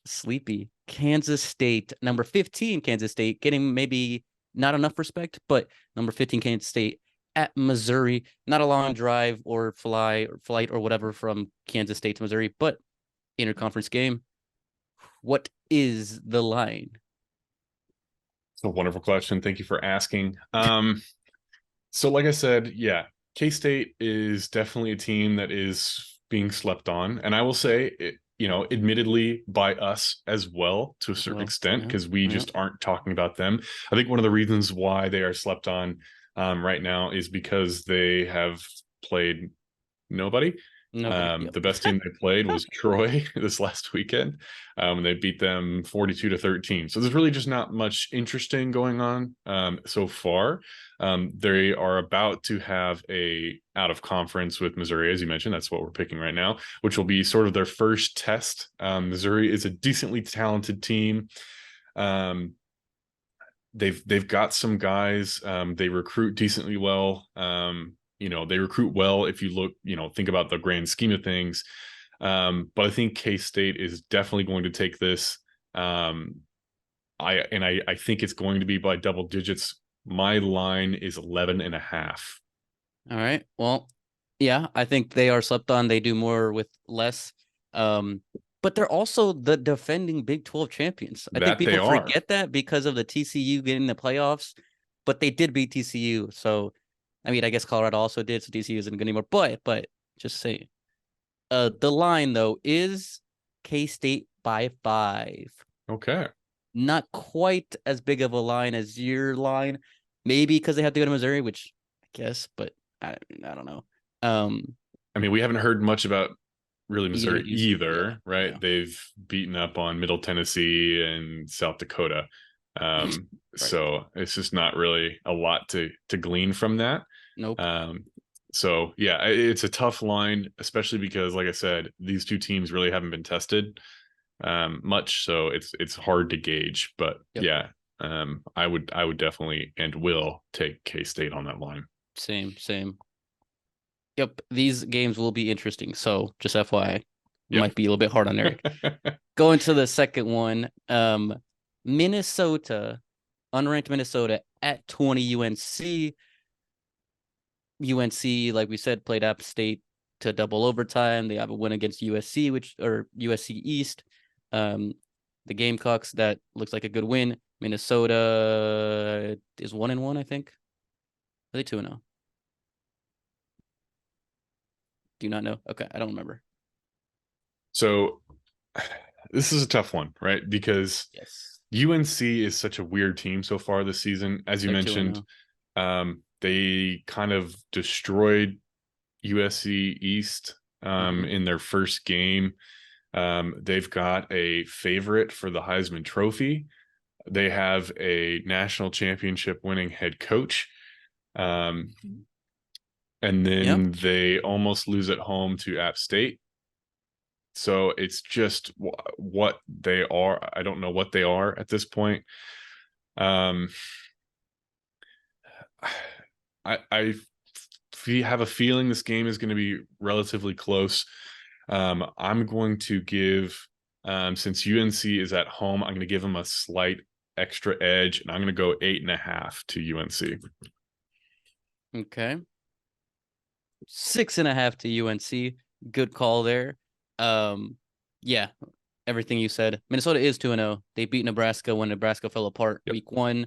Sleepy. Kansas State, number 15, Kansas State, getting maybe not enough respect, but number 15, Kansas State at Missouri. Not a long drive or flight or whatever from Kansas State to Missouri, but interconference game. What is the line? It's a wonderful question. Thank you for asking. So like I said, yeah, K-State is definitely a team that is being slept on. And I will say, admittedly by us as well to a As certain well, extent, yeah, because we yeah. just aren't talking about them. I think one of the reasons why they are slept on right now is because they have played nobody. Nobody. Yep. The best team they played was Troy this last weekend. They beat them 42-13. So there's really just not much interesting going on so far. They are about to have a out of conference with Missouri, as you mentioned. That's what we're picking right now, which will be sort of their first test. Missouri is a decently talented team. They've got some guys. They recruit decently well. They recruit well if you look, think about the grand scheme of things. But I think K-State is definitely going to take this. I think it's going to be by double digits. My line is 11.5. All right. Well, yeah, I think they are slept on. They do more with less. Um, but they're also the defending Big 12 champions. I think That they people are. forget that because of the TCU getting the playoffs, but they did beat TCU. So, I mean, I guess Colorado also did, so TCU isn't good anymore. But just saying. The line though is K-State by 5. Okay. Not quite as big of a line as your line, maybe because they have to go to Missouri, which I guess, but I don't know. I mean, we haven't heard much about really Either Missouri use yeah, either, right? yeah. They've beaten up on Middle Tennessee and South Dakota. Um, Right. so it's just not really a lot to glean from that. Nope. Um, so yeah, it's a tough line, especially because, like I said, these two teams really haven't been tested much, so it's hard to gauge. But Yep. yeah, I would definitely and will take K-State on that line. Same. Yep. These games will be interesting. So just FYI, Yep. might be a little bit hard on Eric. Going to the second one. Minnesota, unranked Minnesota at 20 UNC. UNC, like we said, played App State to double overtime. They have a win against USC, or USC East. The Gamecocks, that looks like a good win. Minnesota is 1-1, I think. Are they 2-0? Do you not know? Okay, I don't remember. So this is a tough one, right? Because Yes, UNC is such a weird team so far this season. As you they're mentioned, 2-0. they kind of destroyed USC East Mm-hmm. in their first game. They've got a favorite for the Heisman Trophy. They have a national championship winning head coach. Um, and Yep. then they almost lose at home to App State. So it's just what they are. I don't know what they are at this point. Um, I have a feeling this game is going to be relatively close. I'm going to give, since UNC is at home, I'm going to give them a slight extra edge, and I'm going to go 8.5 to UNC. Okay. 6.5 to UNC. Good call there. Yeah, everything you said. Minnesota is 2-0. They beat Nebraska when Nebraska fell apart Yep. week 1.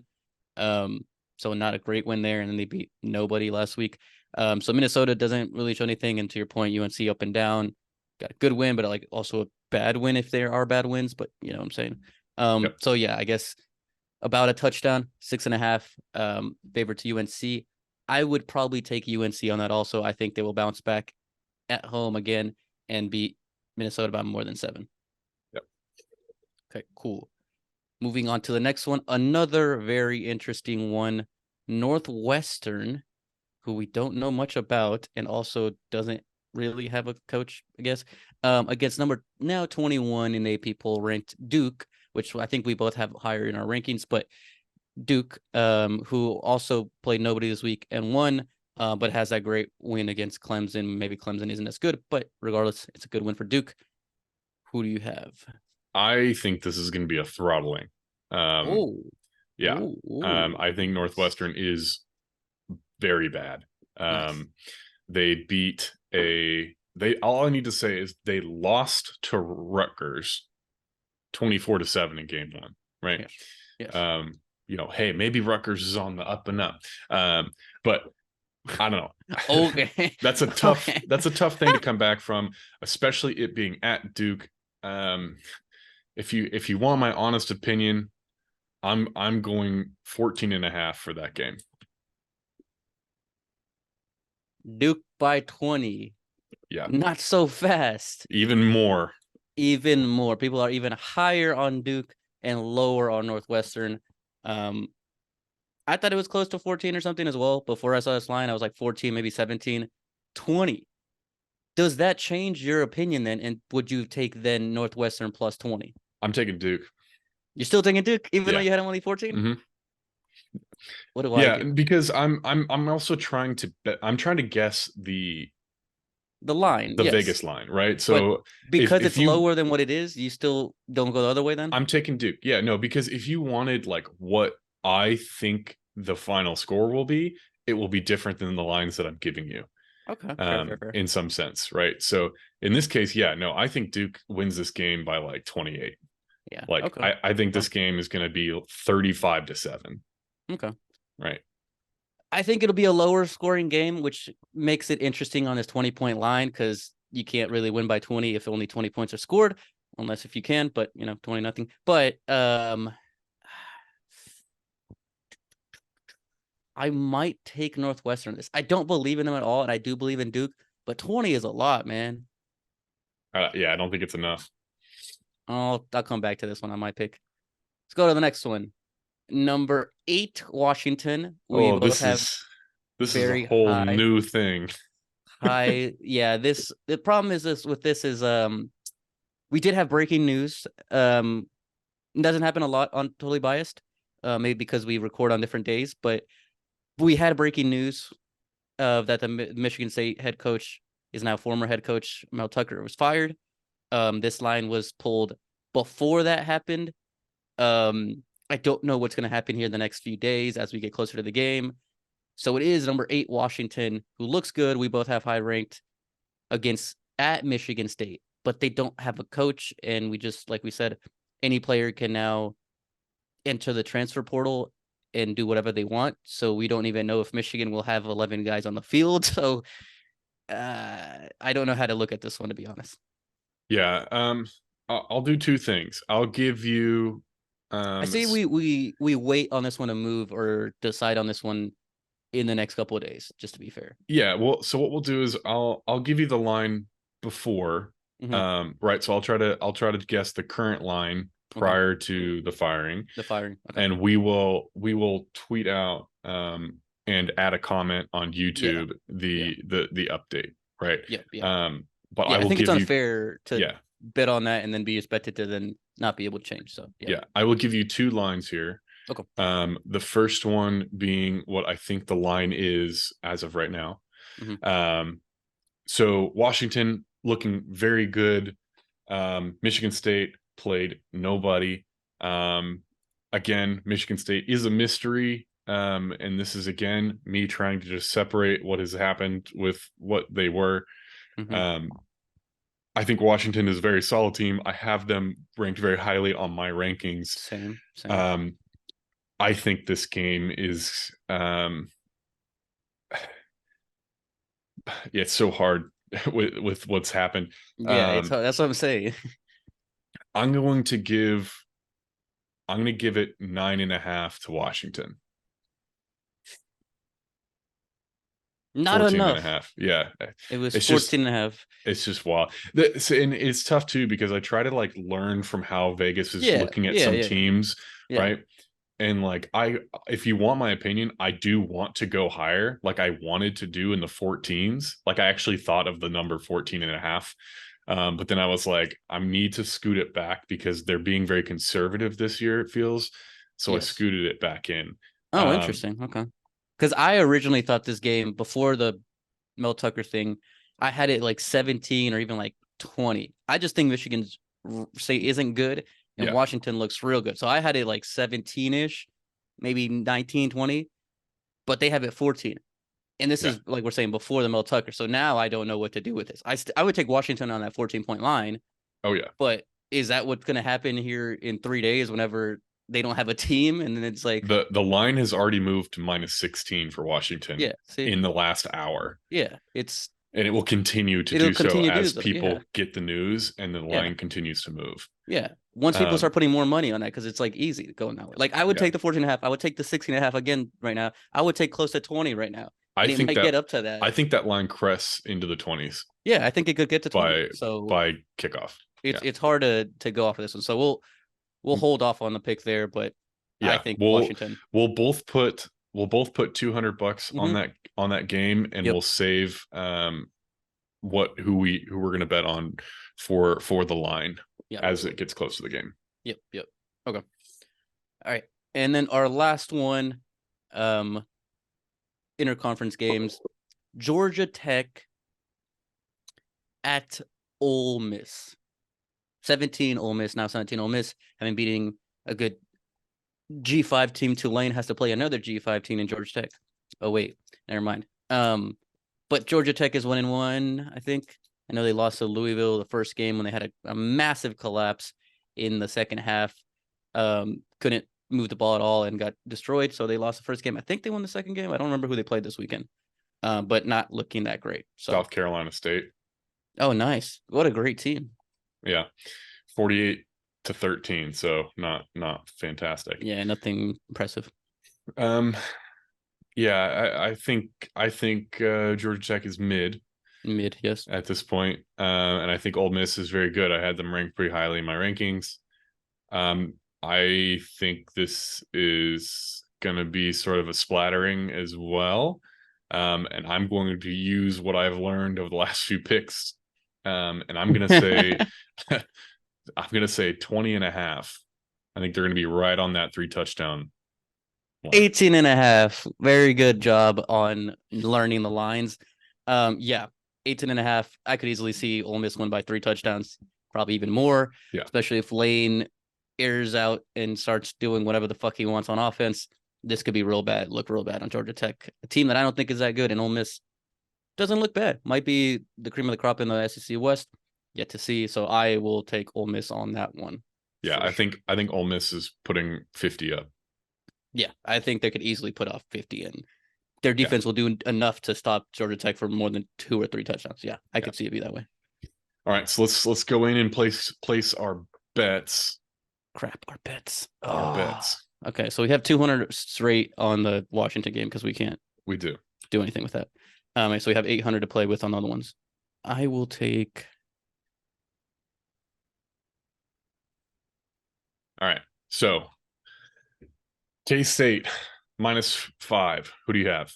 So not a great win there, and then they beat nobody last week. So Minnesota doesn't really show anything. And to your point, UNC up and down, got a good win, but like also a bad win if there are bad wins. But you know what I'm saying. Yep. So yeah, I guess about a touchdown, 6.5, favor to UNC. I would probably take UNC on that also. I think they will bounce back at home again and beat Minnesota by more than 7. Yep. Okay, cool. Moving on to the next one, another very interesting one. Northwestern, who we don't know much about and also doesn't really have a coach, I guess, against number now 21 in AP poll ranked Duke, which I think we both have higher in our rankings, but Duke, who also played nobody this week and won, but has that great win against Clemson. Maybe Clemson isn't as good, but regardless, it's a good win for Duke. Who do you have? I think this is going to be a throttling. Um, Oh, yeah. I think ooh. Northwestern is very bad. Yes. Um, they beat a they all I need to say is they lost to Rutgers 24-7 in game one, right? Yes. Yes. Um, hey, maybe Rutgers is on the up and up. But I don't know. Okay. that's a tough Okay. that's a tough thing to come back from, especially it being at Duke. Um, if you want my honest opinion, I'm going 14 and a half for that game. Duke by 20. Yeah. Not so fast. Even more. Even more. People are even higher on Duke and lower on Northwestern. Um, I thought it was close to 14 or something as well. Before I saw this line, I was like 14, maybe 17. 20. Does that change your opinion then? And would you take then Northwestern plus 20? I'm taking Duke. You're still taking Duke, even though Yeah. you had him only 14? Hmm. What do I Yeah, do? because I'm also trying to I'm trying to guess The line, the yes. Vegas line, right? But So if because if it's you lower than what it is, you still don't go the other way then? I'm taking Duke. Yeah, no, because if you wanted like what I think the final score will be, it will be different than the lines that I'm giving you. Okay, fair. In some sense, right? So in this case, yeah, no, I think Duke wins this game by like 28. Yeah, Like okay. I think Okay. this game is going to be 35-7, Okay. right? I think it'll be a lower scoring game, which makes it interesting on this 20-point line because you can't really win by 20 if only 20 points are scored, unless if you can, but 20 nothing. But I might take Northwestern this. I don't believe in them at all, and I do believe in Duke, but 20 is a lot, man. Yeah, I don't think it's enough. I'll come back to this one on my pick. Let's go to the next one. Number 8, Washington. We Oh, both have this is a very whole new thing. high. Yeah, this the problem is this with this is we did have breaking news. It doesn't happen a lot on Totally Biased, maybe because we record on different days, but we had breaking news that the Michigan State head coach is now former head coach Mel Tucker was fired. This line was pulled before that happened. I don't know what's going to happen here in the next few days as we get closer to the game. So it is number 8 Washington, who looks good. We both have high ranked against at Michigan State, but they don't have a coach. And we just, like we said, any player can now enter the transfer portal and do whatever they want. So we don't even know if Michigan will have 11 guys on the field. So I don't know how to look at this one, to be honest. Yeah, I'll do two things. I'll give you I say we wait on this one to move or decide on this one in the next couple of days, just to be fair. yeah, well, so what we'll do is I'll give you the line before, Mm-hmm. right? So I'll try to guess the current line Okay. prior to the firing, The firing. Okay. and we will tweet out and add a comment on Yeah. YouTube Yeah. the update, right? Yeah. But I Yeah. I will think it's give you unfair to yeah, bet on that and then be expected to then not be able to change. So yeah. yeah, I will give you two lines here. Okay. The first one being what I think the line is as of right now. Mm-hmm. Um, so Washington looking very good. Michigan State played nobody. Um, Again, Michigan State is a mystery. And this is again me trying to just separate what has happened with what they were. Mm-hmm. Um, I think Washington is a very solid team. I have them ranked very highly on my rankings. Same. Um, I think this game is yeah, it's so hard with what's happened. Yeah, it's Um, hard. That's what I'm saying. I'm going to give it 9.5 to Washington. Not 14 and a enough. half. Yeah. It was It's just 14 and a half. it's just wild. And it's tough too because I try to like learn from how Vegas is Yeah, looking at yeah, some yeah, teams, yeah. right? And like if you want my opinion, I do want to go higher, like I wanted to do in the 14s. Like I actually thought of the number 14 and a half. But then I was like, I need to scoot it back because they're being very conservative this year, it feels. So I Yes. scooted it back in. Oh, Um, interesting. Okay. Because I originally thought this game before the Mel Tucker thing, I had it like 17 or even like 20. I just think Michigan's say isn't good, and Yeah. Washington looks real good. So I had it like 17-ish, maybe 19, 20, but they have it 14. And this Yeah. is like we're saying before the Mel Tucker. So now I don't know what to do with this. I would take Washington on that 14-point line, Oh yeah. but is that what's going to happen here in 3 days whenever they don't have a team? And then it's like, The line has already moved to -16 for Washington yeah, see, in the last hour. yeah, And it will continue to it'll do so continue to do as so. Yeah, people get the news and the yeah, line continues to move. yeah. Once people Um, start putting more money on that, because it's like easy going that way. Like I would yeah. take the 14.5. I would take the 16.5 again right now. I would take close to 20 right now. I And it think might that get up to that. I think that line crests into the 20s Yeah, I think it could get to 20. by So by kickoff. it's Yeah. it's hard to go off of this one. So we'll hold off on the pick there, but I Yeah. think We'll Washington. we'll both put $200 Mm-hmm. on that game, and Yep. we'll save who we're gonna bet on for the line Yep. as it gets close to the game. Yep. Yep. Okay. All right. And then our last one, um, interconference games. Georgia Tech at Ole Miss. 17 Ole Miss, now 17 Ole Miss, having beating a good G5 team. Tulane has to play another G5 team in Georgia Tech. Oh, wait, never mind. But Georgia Tech is 1-1, I think. I know they lost to Louisville the first game when they had a massive collapse in the second half. Couldn't move the ball at all and got destroyed. So they lost the first game. I think they won the second game. I don't remember who they played this weekend, but not looking that great. So, South Carolina State. oh, nice. What a great team. Yeah. 48-13. So not fantastic. Yeah, nothing impressive. Yeah, I think Georgia Tech is mid Yes. at this point. And I think Ole Miss is very good. I had them ranked pretty highly in my rankings. I think this is going to be sort of a splattering as well. And I'm going to use what I've learned over the last few picks. And I'm going to say, I'm going to say 20.5. I think they're going to be right on that 3-touchdown line. 18.5. Very good job on learning the lines. Yeah, 18.5. I could easily see Ole Miss win by 3 touchdowns, probably even more. Yeah. Especially if Lane airs out and starts doing whatever the fuck he wants on offense. This could be look real bad on Georgia Tech, a team that I don't think is that good, and Ole Miss doesn't look bad. Might be the cream of the crop in the SEC West. Yet to see. So I will take Ole Miss on that one. Yeah, I think Ole Miss is putting 50 up. Yeah, I think they could easily put off 50, and their defense will do enough to stop Georgia Tech for more than 2 or 3 touchdowns. Yeah, I could see it be that way. All right, so let's go in and place our bets. Crap, our bets. Our bets. Okay, so we have 200 straight on the Washington game because we can't. We do anything with that. So we have 800 to play with on the other ones. I will take. All right, so K-State -5. Who do you have?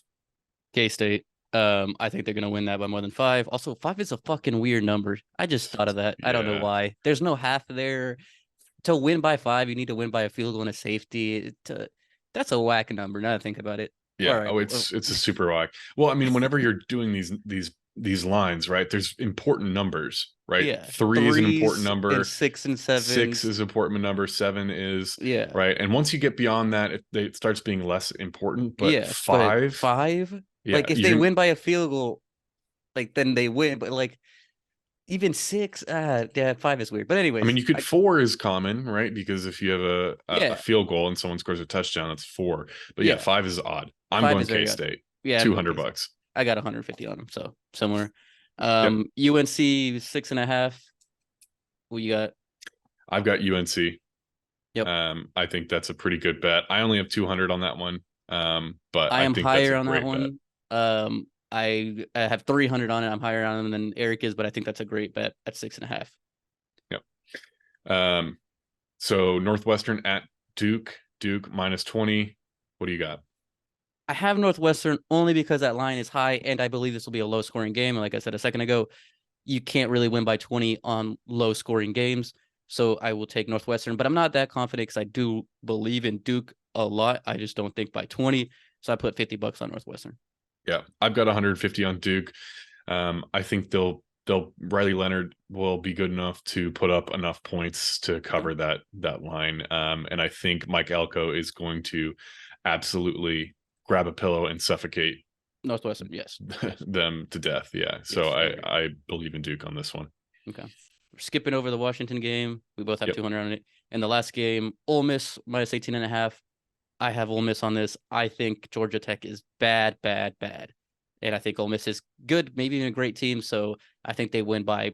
K-State. I think they're gonna win that by more than 5. Also, 5 is a fucking weird number. I just thought of that. I don't know why. There's no half there. To win by 5, you need to win by a field goal and a safety. That's a whack number. Now that I think about it. Yeah. Right. Oh, it's a super whack. Well, I mean, whenever you're doing these lines, right? There's important numbers, right? Yeah. 3 is an important number. And 6 and 7. 6 is an important number. 7 is right. And once you get beyond that, it starts being less important. But 5, 5. Yeah, like if they win by a field goal, like then they win. But like even 6, 5 is weird. But anyways, I mean, 4 is common, right? Because if you have a field goal and someone scores a touchdown, that's 4. But 5 is odd. I'm going K-State. Yeah, $200. I got 150 on them, so somewhere. UNC 6.5. Who you got? I've got UNC. Yep. I think that's a pretty good bet. I only have 200 on that one. But I am think higher that's on that one. I have 300 on it. I'm higher on them than Eric is, but I think that's a great bet at 6.5. Yep. So Northwestern at Duke -20. What do you got? I have Northwestern only because that line is high, and I believe this will be a low scoring game. And like I said a second ago, you can't really win by 20 on low scoring games. So I will take Northwestern, but I'm not that confident because I do believe in Duke a lot. I just don't think by 20. So I put $50 on Northwestern. Yeah, I've got 150 on Duke. I think they'll Riley Leonard will be good enough to put up enough points to cover that line. And I think Mike Elko is going to absolutely grab a pillow and suffocate Northwestern, yes. them to death. Yeah. So Yes, I believe in Duke on this one. Okay. We're skipping over the Washington game. We both have Yep. 200 on it. And the last game, Ole Miss minus 18.5. I have Ole Miss on this. I think Georgia Tech is bad, bad, bad. And I think Ole Miss is good, maybe even a great team. So I think they win by,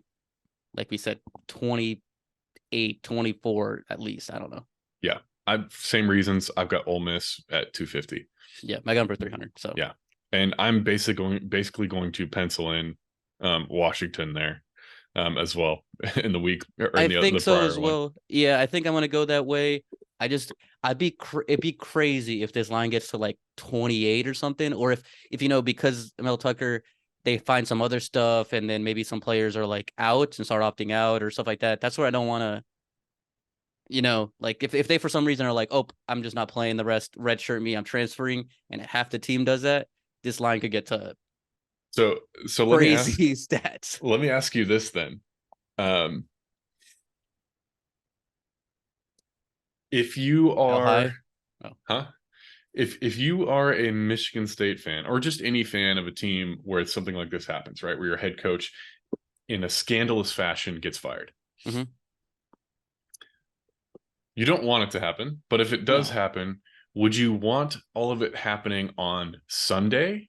like we said, 28, 24 at least. I don't know. Yeah. Same reasons. I've got Ole Miss at 250. Yeah, my gun for 300. So yeah. And I'm basically going to pencil in Washington there as well in the week or in I think the so prior as one. well. Yeah, I think I'm gonna go that way. It'd be crazy if this line gets to like 28 or something, or if because Mel Tucker, they find some other stuff and then maybe some players are like out and start opting out or stuff like that. That's where I don't want to, like if they for some reason are like, oh, I'm just not playing the rest, red shirt me, I'm transferring, and half the team does that, this line could get to So crazy stats. let me ask you this then. If you How are, high? Oh, huh? If you are a Michigan State fan or just any fan of a team where something like this happens, right, where your head coach in a scandalous fashion gets fired, mm-hmm. you don't want it to happen, but if it does No. happen, would you want all of it happening on Sunday,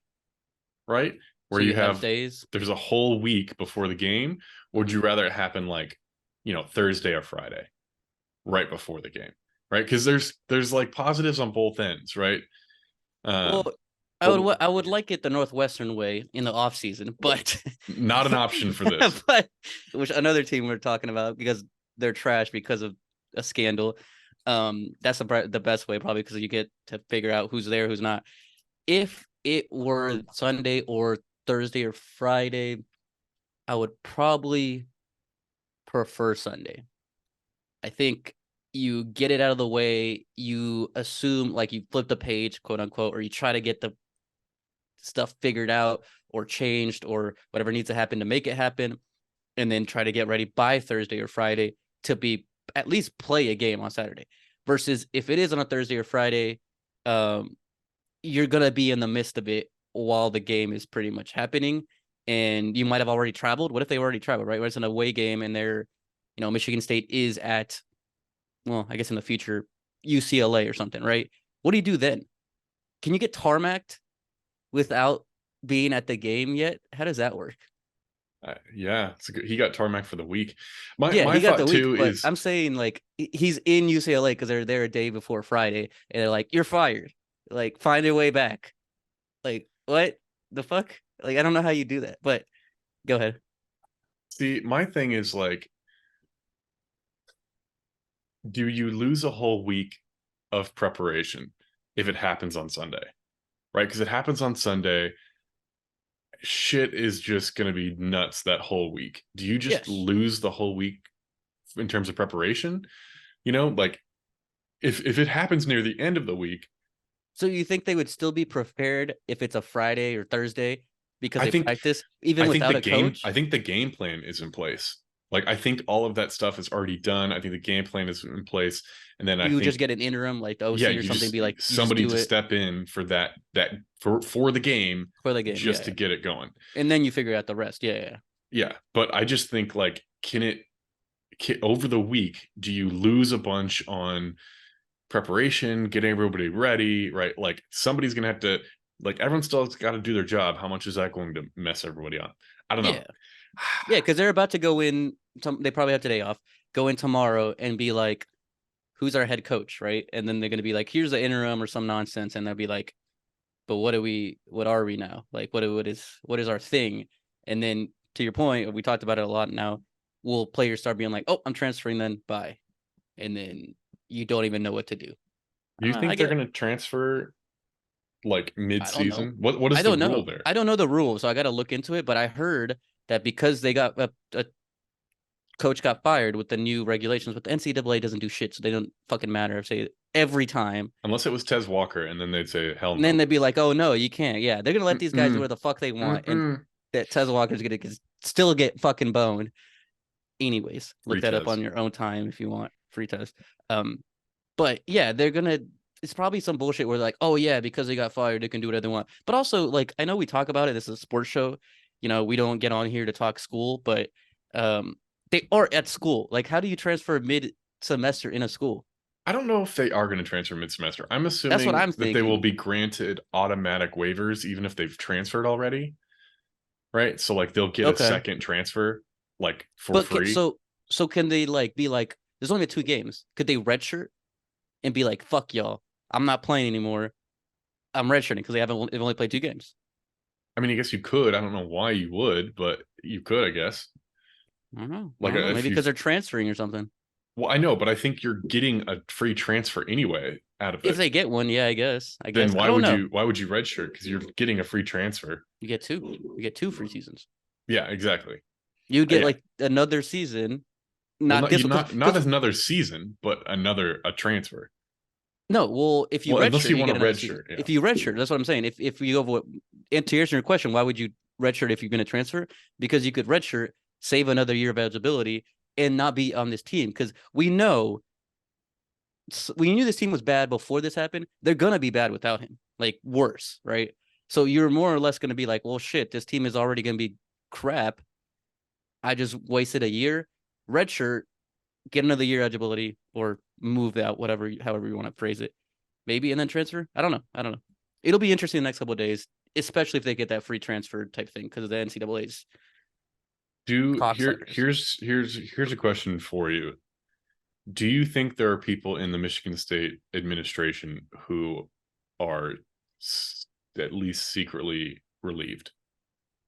right? So Where you you have have days. there's a whole week before the game, or would Mm-hmm. you rather it happen like, Thursday or Friday, right before the game, right? Because there's like positives on both ends, right? Well, Um, but I would like it the Northwestern way in the off season, but not an option for this. but which another team we're talking about because they're trash because of a scandal. That's the best way probably because you get to figure out who's there, who's not. If it were Sunday or Thursday or Friday, I would probably prefer Sunday. I think you get it out of the way. You assume like you flip the page, quote unquote, or you try to get the stuff figured out or changed or whatever needs to happen to make it happen, and then try to get ready by Thursday or Friday to be at least play a game on Saturday. Versus if it is on a Thursday or Friday, you're gonna be in the midst of it while the game is pretty much happening, and you might have already traveled. What if they already traveled, right? Where it's an away game and they're, Michigan State is at, well, I guess in the future, UCLA or something, right? What do you do then? Can you get tarmacked without being at the game yet? How does that work? Yeah, he got tarmac for the week. Yeah, My he got the thought week, too but is I'm saying like he's in UCLA because they're there a day before Friday, and they're like, "You're fired." Like, find your way back. Like, what the fuck? Like, I don't know how you do that, but go ahead. see, my thing is like, do you lose a whole week of preparation if it happens on Sunday? Right? Because it happens on Sunday, shit is just going to be nuts that whole week. Do you just Yes. lose the whole week in terms of preparation? Like if it happens near the end of the week, So you think they would still be prepared if it's a Friday or Thursday because I they think practice even without a I coach? think the game plan is in place. Like I think all of that stuff is already done. I think the game plan is in place. And then I You just think get an interim like the yeah, OC or you something, just be like, you just somebody do to it step in for for the game for the game. just Yeah. to get it going. And then you figure out the rest. Yeah. Yeah, but I just think like over the week, do you lose a bunch on preparation, getting everybody ready, right? Like somebody's gonna have to, like everyone still's got to do their job. How much is that going to mess everybody up? I don't know. Yeah. Yeah, because they're about to go in. They probably have today off. Go in tomorrow and be like, "Who's our head coach?" Right? And then they're gonna be like, "Here's the interim" or some nonsense, and they'll be like, "But what are we? What are we now? Like, what is our thing?" And then to your point, we talked about it a lot now. Will players start being like, "Oh, I'm transferring then, bye," and then you don't even know what to do. Do you I think they're get. gonna transfer like I don't know. mid-season? What I is the don't rule know. there? I don't know the rules, so I got to look into it. But I heard that because they got a coach got fired with the new regulations, but the NCAA doesn't do shit, so they don't fucking matter if say every time. Unless it was Tez Walker, and then they'd say hell And then no. they'd be like, "Oh no, you can't." Yeah, they're gonna let these guys do Mm-mm, whatever the fuck they want, and mm-mm. that Tez Walker's gonna get still get fucking boned. Anyways, look Free that up Tez. on your own time if you want. Free test. But yeah, they're gonna. It's probably some bullshit where like, oh yeah, because they got fired, they can do whatever they want. But also, like, I know we talk about it. This is a sports show. We don't get on here to talk school, but they are at school. Like, how do you transfer mid semester in a school? I don't know if they are going to transfer mid-semester. I'm That's what assuming I'm that they will thinking. be granted automatic waivers even if they've transferred already, right? So like they'll get a Okay, second transfer like for but free. so can they like be like? There's only 2 games. Could they redshirt and be like, "Fuck y'all, I'm not playing anymore. I'm redshirting because they've only played 2 games." I mean, I guess you could. I don't know why you would, but you could, I guess. I don't know. I Like don't know. if Maybe you, because they're transferring or something. well, I know, but I think you're getting a free transfer anyway out of If it. they get one, yeah, I guess. I Then guess. I don't know. why would you redshirt? Because you're getting a free transfer. You get two. You get 2 free seasons. Yeah, exactly. You get Yeah. like another season. Well, Not not this you one not because as another season, but another a transfer. no. Well, if you Well, unless redshirt, you you want get a another red season. shirt, yeah. If you redshirt, that's what I'm saying. If you go what and to answer your question, why would you redshirt if you're going to transfer? Because you could redshirt, save another year of eligibility, and not be on this team. Because we knew this team was bad before this happened. They're gonna be bad without him, like worse, right? So you're more or less gonna be like, well, shit, this team is already gonna be crap. I just wasted a year. Redshirt, get another year eligibility, or move out, however you want to phrase it, maybe, and then transfer. I don't know. I don't know. It'll be interesting the next couple of days, especially if they get that free transfer type thing because of the NCAA's cocksuckers. Here's a question for you. Do you think there are people in the Michigan State administration who are at least secretly relieved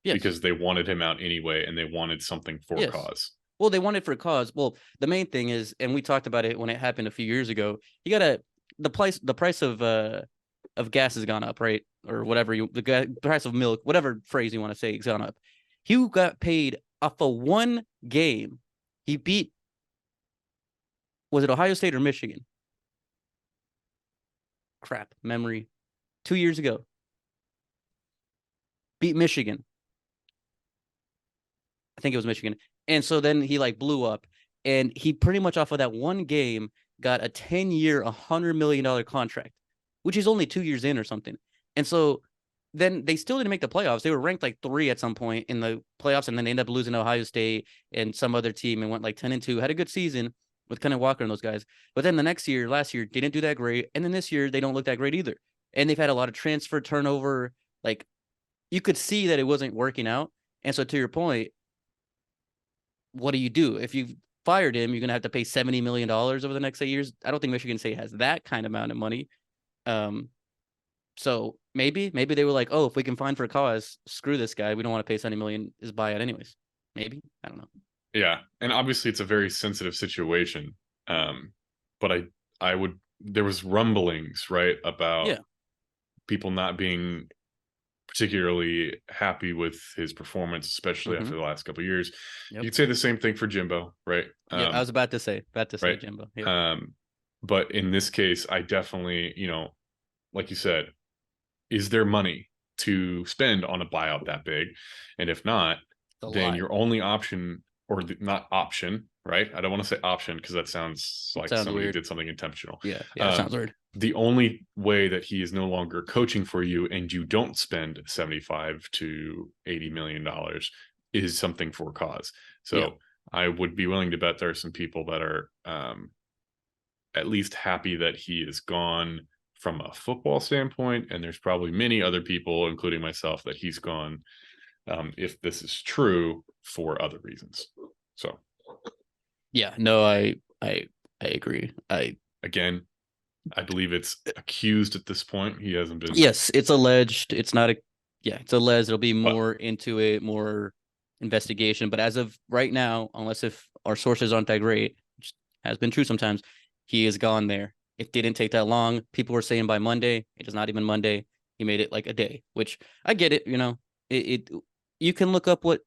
Yes, because they wanted him out anyway and they wanted something for yes. cause? Well, they want it for a cause. Well, the main thing is, and we talked about it when it happened a few years ago. You gotta the price of gas has gone up, right? Or whatever the price of milk, whatever phrase you want to say, has gone up. He got paid off of one game. He beat was it Ohio State or Michigan? Crap, memory. 2 years ago, beat Michigan. I think it was Michigan. And so then he like blew up, and he pretty much off of that one game got a 10-year, $100 million contract, which is only 2 years in or something. And so then they still didn't make the playoffs. They were ranked like 3 at some point in the playoffs, and then they ended up losing to Ohio State and some other team and went like 10-2. Had a good season with Kenneth Walker and those guys. But then the last year, they didn't do that great. And then this year, they don't look that great either. And they've had a lot of transfer turnover. Like you could see that it wasn't working out. And so to your point, what do you do if you fired him? You're gonna have to pay $70 million over the next 8 years. I don't think Michigan State has that kind of amount of money. Um, so maybe they were like, oh, if we can find for a cause, screw this guy. We don't want to pay 70 million is buyout anyways. Maybe I don't know. Yeah, and obviously it's a very sensitive situation. Um, but I would there was rumblings right about Yeah. people not being particularly happy with his performance, especially Mm-hmm. after the last couple of years. Yep. You could say the same thing for Jimbo, right? Yeah. I was about to say Right. Jimbo. Yep. But in this case, I definitely, like you said, is there money to spend on a buyout that big? And if not, It's a then lot. your only option, or not option, right? I don't want to say option because that sounds like Sounds somebody weird. did something intentional. Yeah. Yeah. It sounds weird. The only way that he is no longer coaching for you and you don't spend 75 to 80 million dollars is something for cause. So Yeah. I would be willing to bet there are some people that are at least happy that he is gone from a football standpoint, and there's probably many other people, including myself, that he's gone, if this is true, for other reasons. So Yeah. No, I agree. again, I believe it's accused at this point. He hasn't been. Yes, it's alleged. It's not a yeah, it's alleged. There'll be But more into it, more investigation. But as of right now, unless if our sources aren't that great, which has been true sometimes, he is gone there. It didn't take that long. People were saying by Monday. It is not even Monday. He made it like a day, which I get it. It you can look up what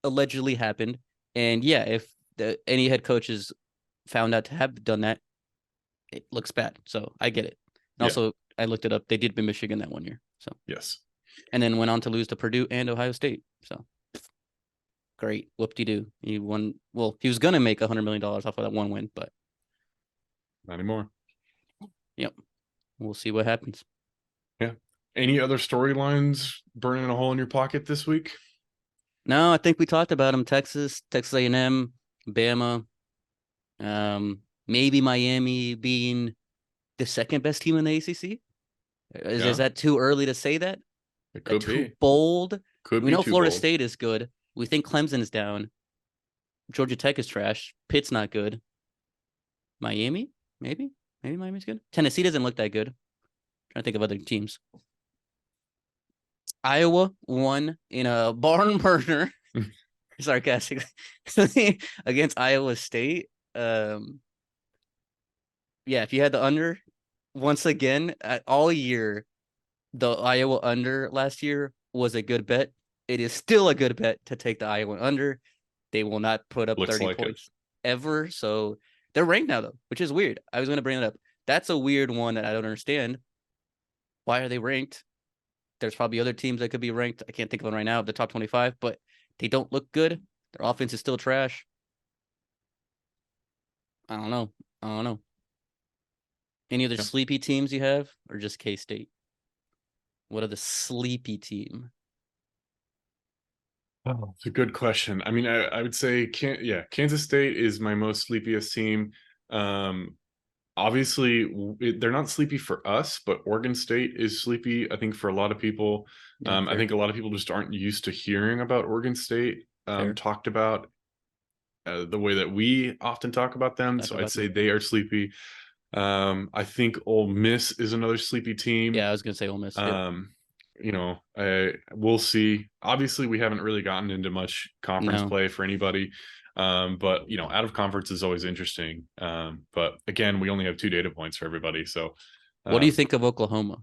allegedly happened, and yeah, if any head coaches found out to have done that, it looks bad. So I get it. And yeah, also, I looked it up. They did beat Michigan that one year. So yes. and then went on to lose to Purdue and Ohio State. So Great. Whoop-de-doo. He won. Well, he was going to make $100 million off of that one win, but Not anymore. yep. We'll see what happens. Yeah. Any other storylines burning a hole in your pocket this week? No, I think we talked about him. Texas A&M, Bama, maybe Miami being the second best team in the ACC. Is Yeah, that too early to say that? it That could too be. bold? Could We be know too Florida bold. State is good. We think Clemson's down. Georgia Tech is trash. Pitt's not good. Miami, maybe Miami's good. Tennessee doesn't look that good. Trying to think of other teams. Iowa won in a barn burner, sarcastic, against Iowa State. Yeah, if you had the under, once again, all year, the Iowa under last year was a good bet. It is still a good bet to take the Iowa under. They will not put up Looks 30 like it. points ever. So they're ranked now, though, which is weird. I was going to bring it up. That's a weird one that I don't understand. Why are they ranked? There's probably other teams that could be ranked. I can't think of one right now, the top 25, but they don't look good. Their offense is still trash. I don't know. Any other Yeah. sleepy teams you have, or just K State? What are the sleepy team? Oh, it's a good question. I mean, I would say, Kansas State is my most sleepiest team. Obviously, they're not sleepy for us, but Oregon State is sleepy, I think, for a lot of people. Yeah, I fair. think a lot of people just aren't used to hearing about Oregon State Fair. talked about the way that we often talk about them. Talk So I'd about say them. they are sleepy. I think Ole Miss is another sleepy team. Yeah, I was gonna say Ole Miss. Yep. We'll see. Obviously, we haven't really gotten into much conference No. play for anybody. But out of conference is always interesting. But again, we only have 2 data points for everybody. So What do you think of Oklahoma?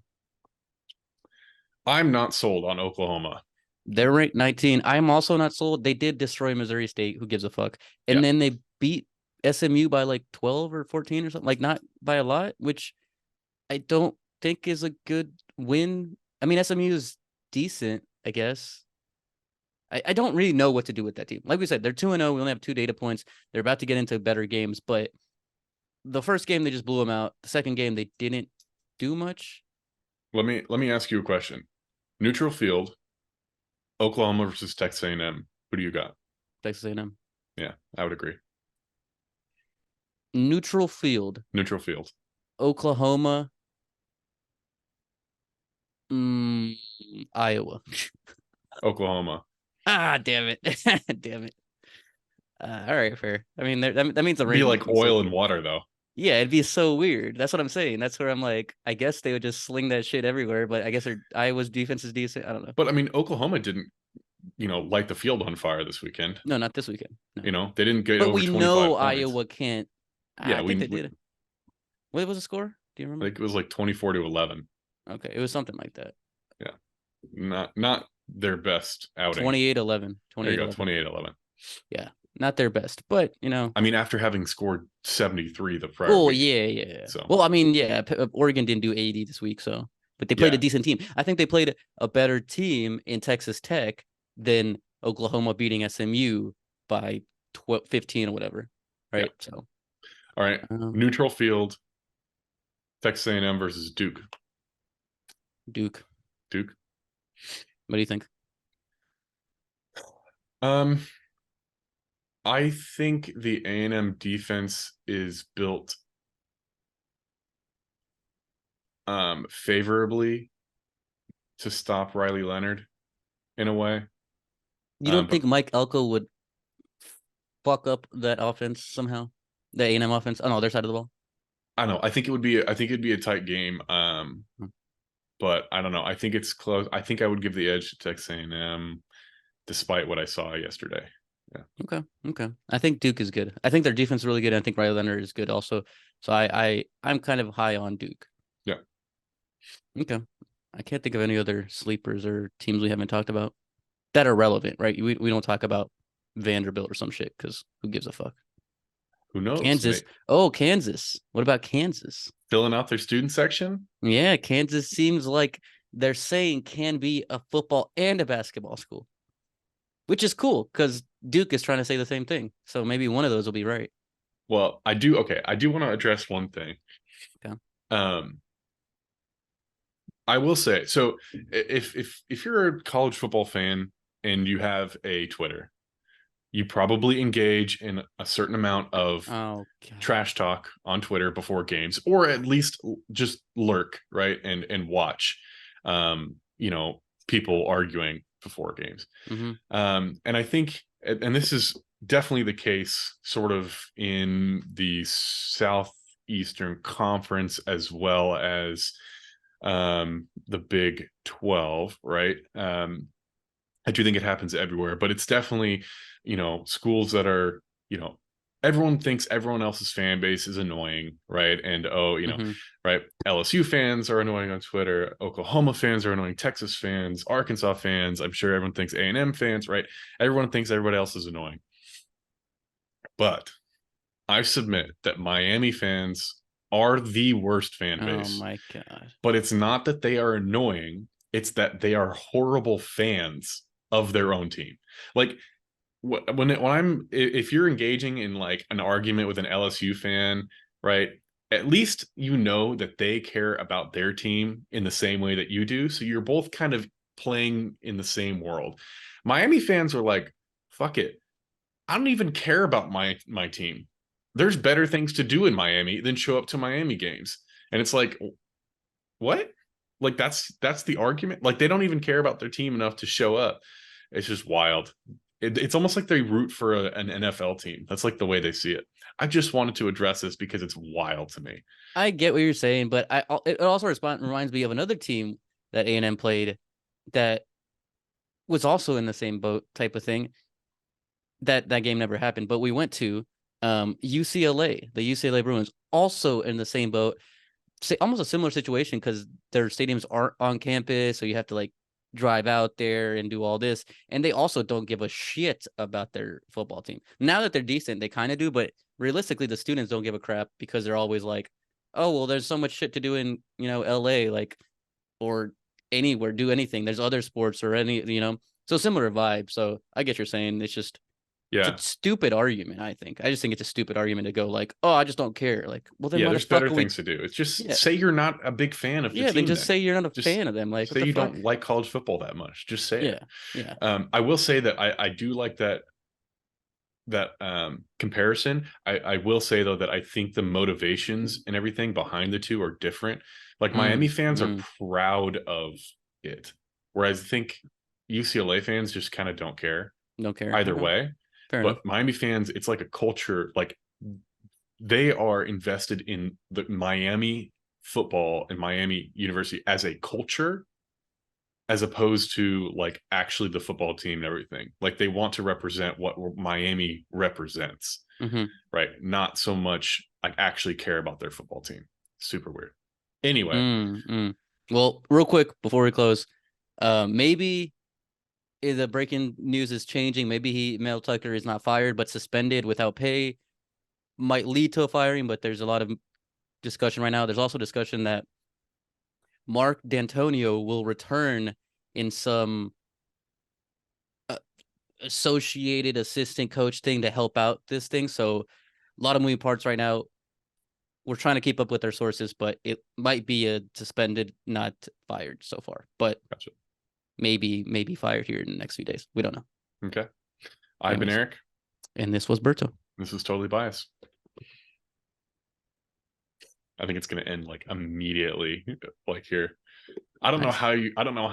I'm not sold on Oklahoma. They're ranked 19. I'm also not sold. They did destroy Missouri State. Who gives a fuck? And Yeah. then they beat SMU by like 12 or 14 or something. Like not by a lot, which I don't think is a good win. I mean, SMU is decent, I guess. I don't really know what to do with that team. Like we said, they're 2-0. We only have 2 data points. They're about to get into better games, but the first game they just blew them out. The second game they didn't do much. Let me ask you a question. Neutral field, Oklahoma versus Texas A&M. Who do you got? Texas A&M. Yeah, I would agree. Neutral field, Neutral field. Oklahoma, Iowa. Oklahoma. Ah, damn it. Damn it. All right, fair. I mean, that means the It'd be ranking would like be so oil and weird. water, though. Yeah, it'd be so weird. That's what I'm saying. That's where I'm like, I guess they would just sling that shit everywhere, but I guess Iowa's defense is decent. I don't know. But I mean, Oklahoma didn't, light the field on fire this weekend. No, not this weekend. No. They didn't get But over we know 25 points. Iowa can't. Yeah, I think they did. What was the score? Do you I remember? think it was like 24-11. Okay, it was something like that. Yeah, not their best outing. 28-11. There you go, 28-11. 28-11. Yeah, not their best, but I mean, after having scored 73 the prior Oh week. yeah. So Well, I mean, yeah, Oregon didn't do 80 this week, so but they played yeah. a decent team. I think they played a better team in Texas Tech than Oklahoma beating SMU by 15 or whatever, right? Yeah. So, All right, neutral field, Texas A&M versus Duke. Duke. Duke. What do you think? I think the A&M defense is built favorably to stop Riley Leonard in a way. You don't But think Mike Elko would fuck up that offense somehow? The A&M offense on the other side of the ball? I don't know. I think it'd be a tight game. But I don't know. I think it's close. I think I would give the edge to Texas A&M despite what I saw yesterday. Yeah. Okay. I think Duke is good. I think their defense is really good. I think Riley Leonard is good also. So I'm kind of high on Duke. Yeah. Okay. I can't think of any other sleepers or teams we haven't talked about that are relevant, right? We don't talk about Vanderbilt or some shit because who gives a fuck? Who knows? Kansas. Oh, Kansas. What about Kansas? Filling out their student section? Yeah, Kansas seems like they're saying can be a football and a basketball school, which is cool because Duke is trying to say the same thing. So maybe one of those will be right. Well, I do. Okay, I do want to address one thing. Okay. Um, I will say so. If you're a college football fan and you have a Twitter, you probably engage in a certain amount of Oh God. trash talk on Twitter before games, or at least just lurk, right? And watch, you know, people arguing before games. Mm-hmm. And I think, and this is definitely the case sort of in the Southeastern Conference as well as the Big 12, right? I do think it happens everywhere, but it's definitely, schools that are, everyone thinks everyone else's fan base is annoying, right? And Mm-hmm. right, LSU fans are annoying on Twitter, Oklahoma fans are annoying, Texas fans, Arkansas fans. I'm sure everyone thinks A&M fans, right? Everyone thinks everybody else is annoying. But I submit that Miami fans are the worst fan Oh base. my God. But it's not that they are annoying, it's that they are horrible fans of their own team. Like when I'm if you're engaging in like an argument with an LSU fan, right? At least you know that they care about their team in the same way that you do. So you're both kind of playing in the same world. Miami fans are like, fuck it. I don't even care about my team. There's better things to do in Miami than show up to Miami games. And it's like, what? Like that's the argument. Like they don't even care about their team enough to show up. It's just wild. It's almost like they root for an NFL team. That's like the way they see it. I just wanted to address this because it's wild to me. I get what you're saying, but it also reminds me of another team that A&M played that was also in the same boat type of thing. That game never happened, but we went to UCLA, the UCLA Bruins, also in the same boat. Almost a similar situation because their stadiums aren't on campus, so you have to like drive out there and do all this. And they also don't give a shit about their football team. Now that they're decent, they kind of do, but realistically, the students don't give a crap because they're always like, "Oh, well, there's so much shit to do in LA, like or anywhere, do anything. There's other sports or any. So similar vibe. So I get you're saying it's Yeah. a stupid argument, I think. I just think it's a stupid argument to go like, oh, I just don't care. Like, well, then Yeah, why the there's better fuck are we? things to do. It's just Yeah, say you're not a big fan of the yeah. Then team just then. say you're not a Just fan of them. Like, what say the you fuck? don't like college football that much. Just say it. Yeah, yeah. I will say that I do like that comparison. I will say though that I think the motivations and everything behind the two are different. Like Miami fans are Mm. proud of it, whereas I think UCLA fans just kind of don't care Don't care. either Okay, way. fair enough. But Miami fans, it's like a culture. Like they are invested in the Miami football and Miami University as a culture as opposed to like actually the football team and everything. Like they want to represent what Miami represents, Mm-hmm. right? Not so much like actually care about their football team. Super weird. Anyway, Mm. Well, real quick before we close, maybe the breaking news is changing. Maybe Mel Tucker is not fired but suspended without pay. Might lead to a firing, but there's a lot of discussion right now. There's also discussion that Mark D'Antonio will return in some uh, associated assistant coach thing to help out this thing. So a lot of moving parts right now. We're trying to keep up with our sources, but it might be a suspended, not fired so far. But gotcha. maybe fired here in the next few days. We don't know. Okay. I've been Anyways, Eric. and this was Berto. This is totally biased. I think it's going to end like immediately, like here. I don't know Nice. how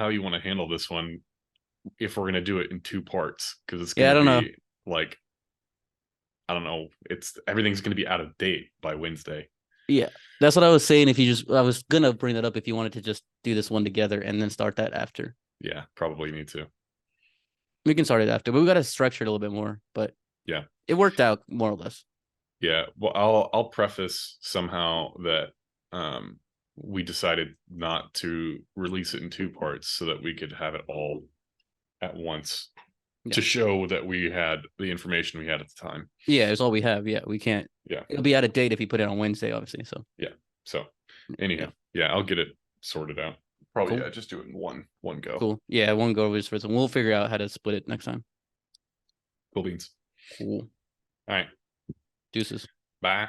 you want to handle this one if we're going to do it in two parts because it's Yeah, going I to don't know. be like I don't know. It's everything's going to be out of date by Wednesday. Yeah, that's what I was saying. I was gonna bring that up if you wanted to just do this one together and then start that after. Yeah, probably need to. We can start it after, but we got to structure it a little bit more. But Yeah. it worked out more or less. Yeah. Well, I'll preface somehow that we decided not to release it in two parts so that we could have it all at once Yeah. to show that we had the information we had at the time. Yeah, it's all we have. Yeah, we can't. Yeah. It'll be out of date if you put it on Wednesday, obviously. So Yeah. So anyhow, yeah, I'll get it sorted out. Probably cool. yeah, just do it in one go. Cool. Yeah, one go over this first one. We'll figure out how to split it next time. Cool beans. Cool. All right. Deuces. Bye.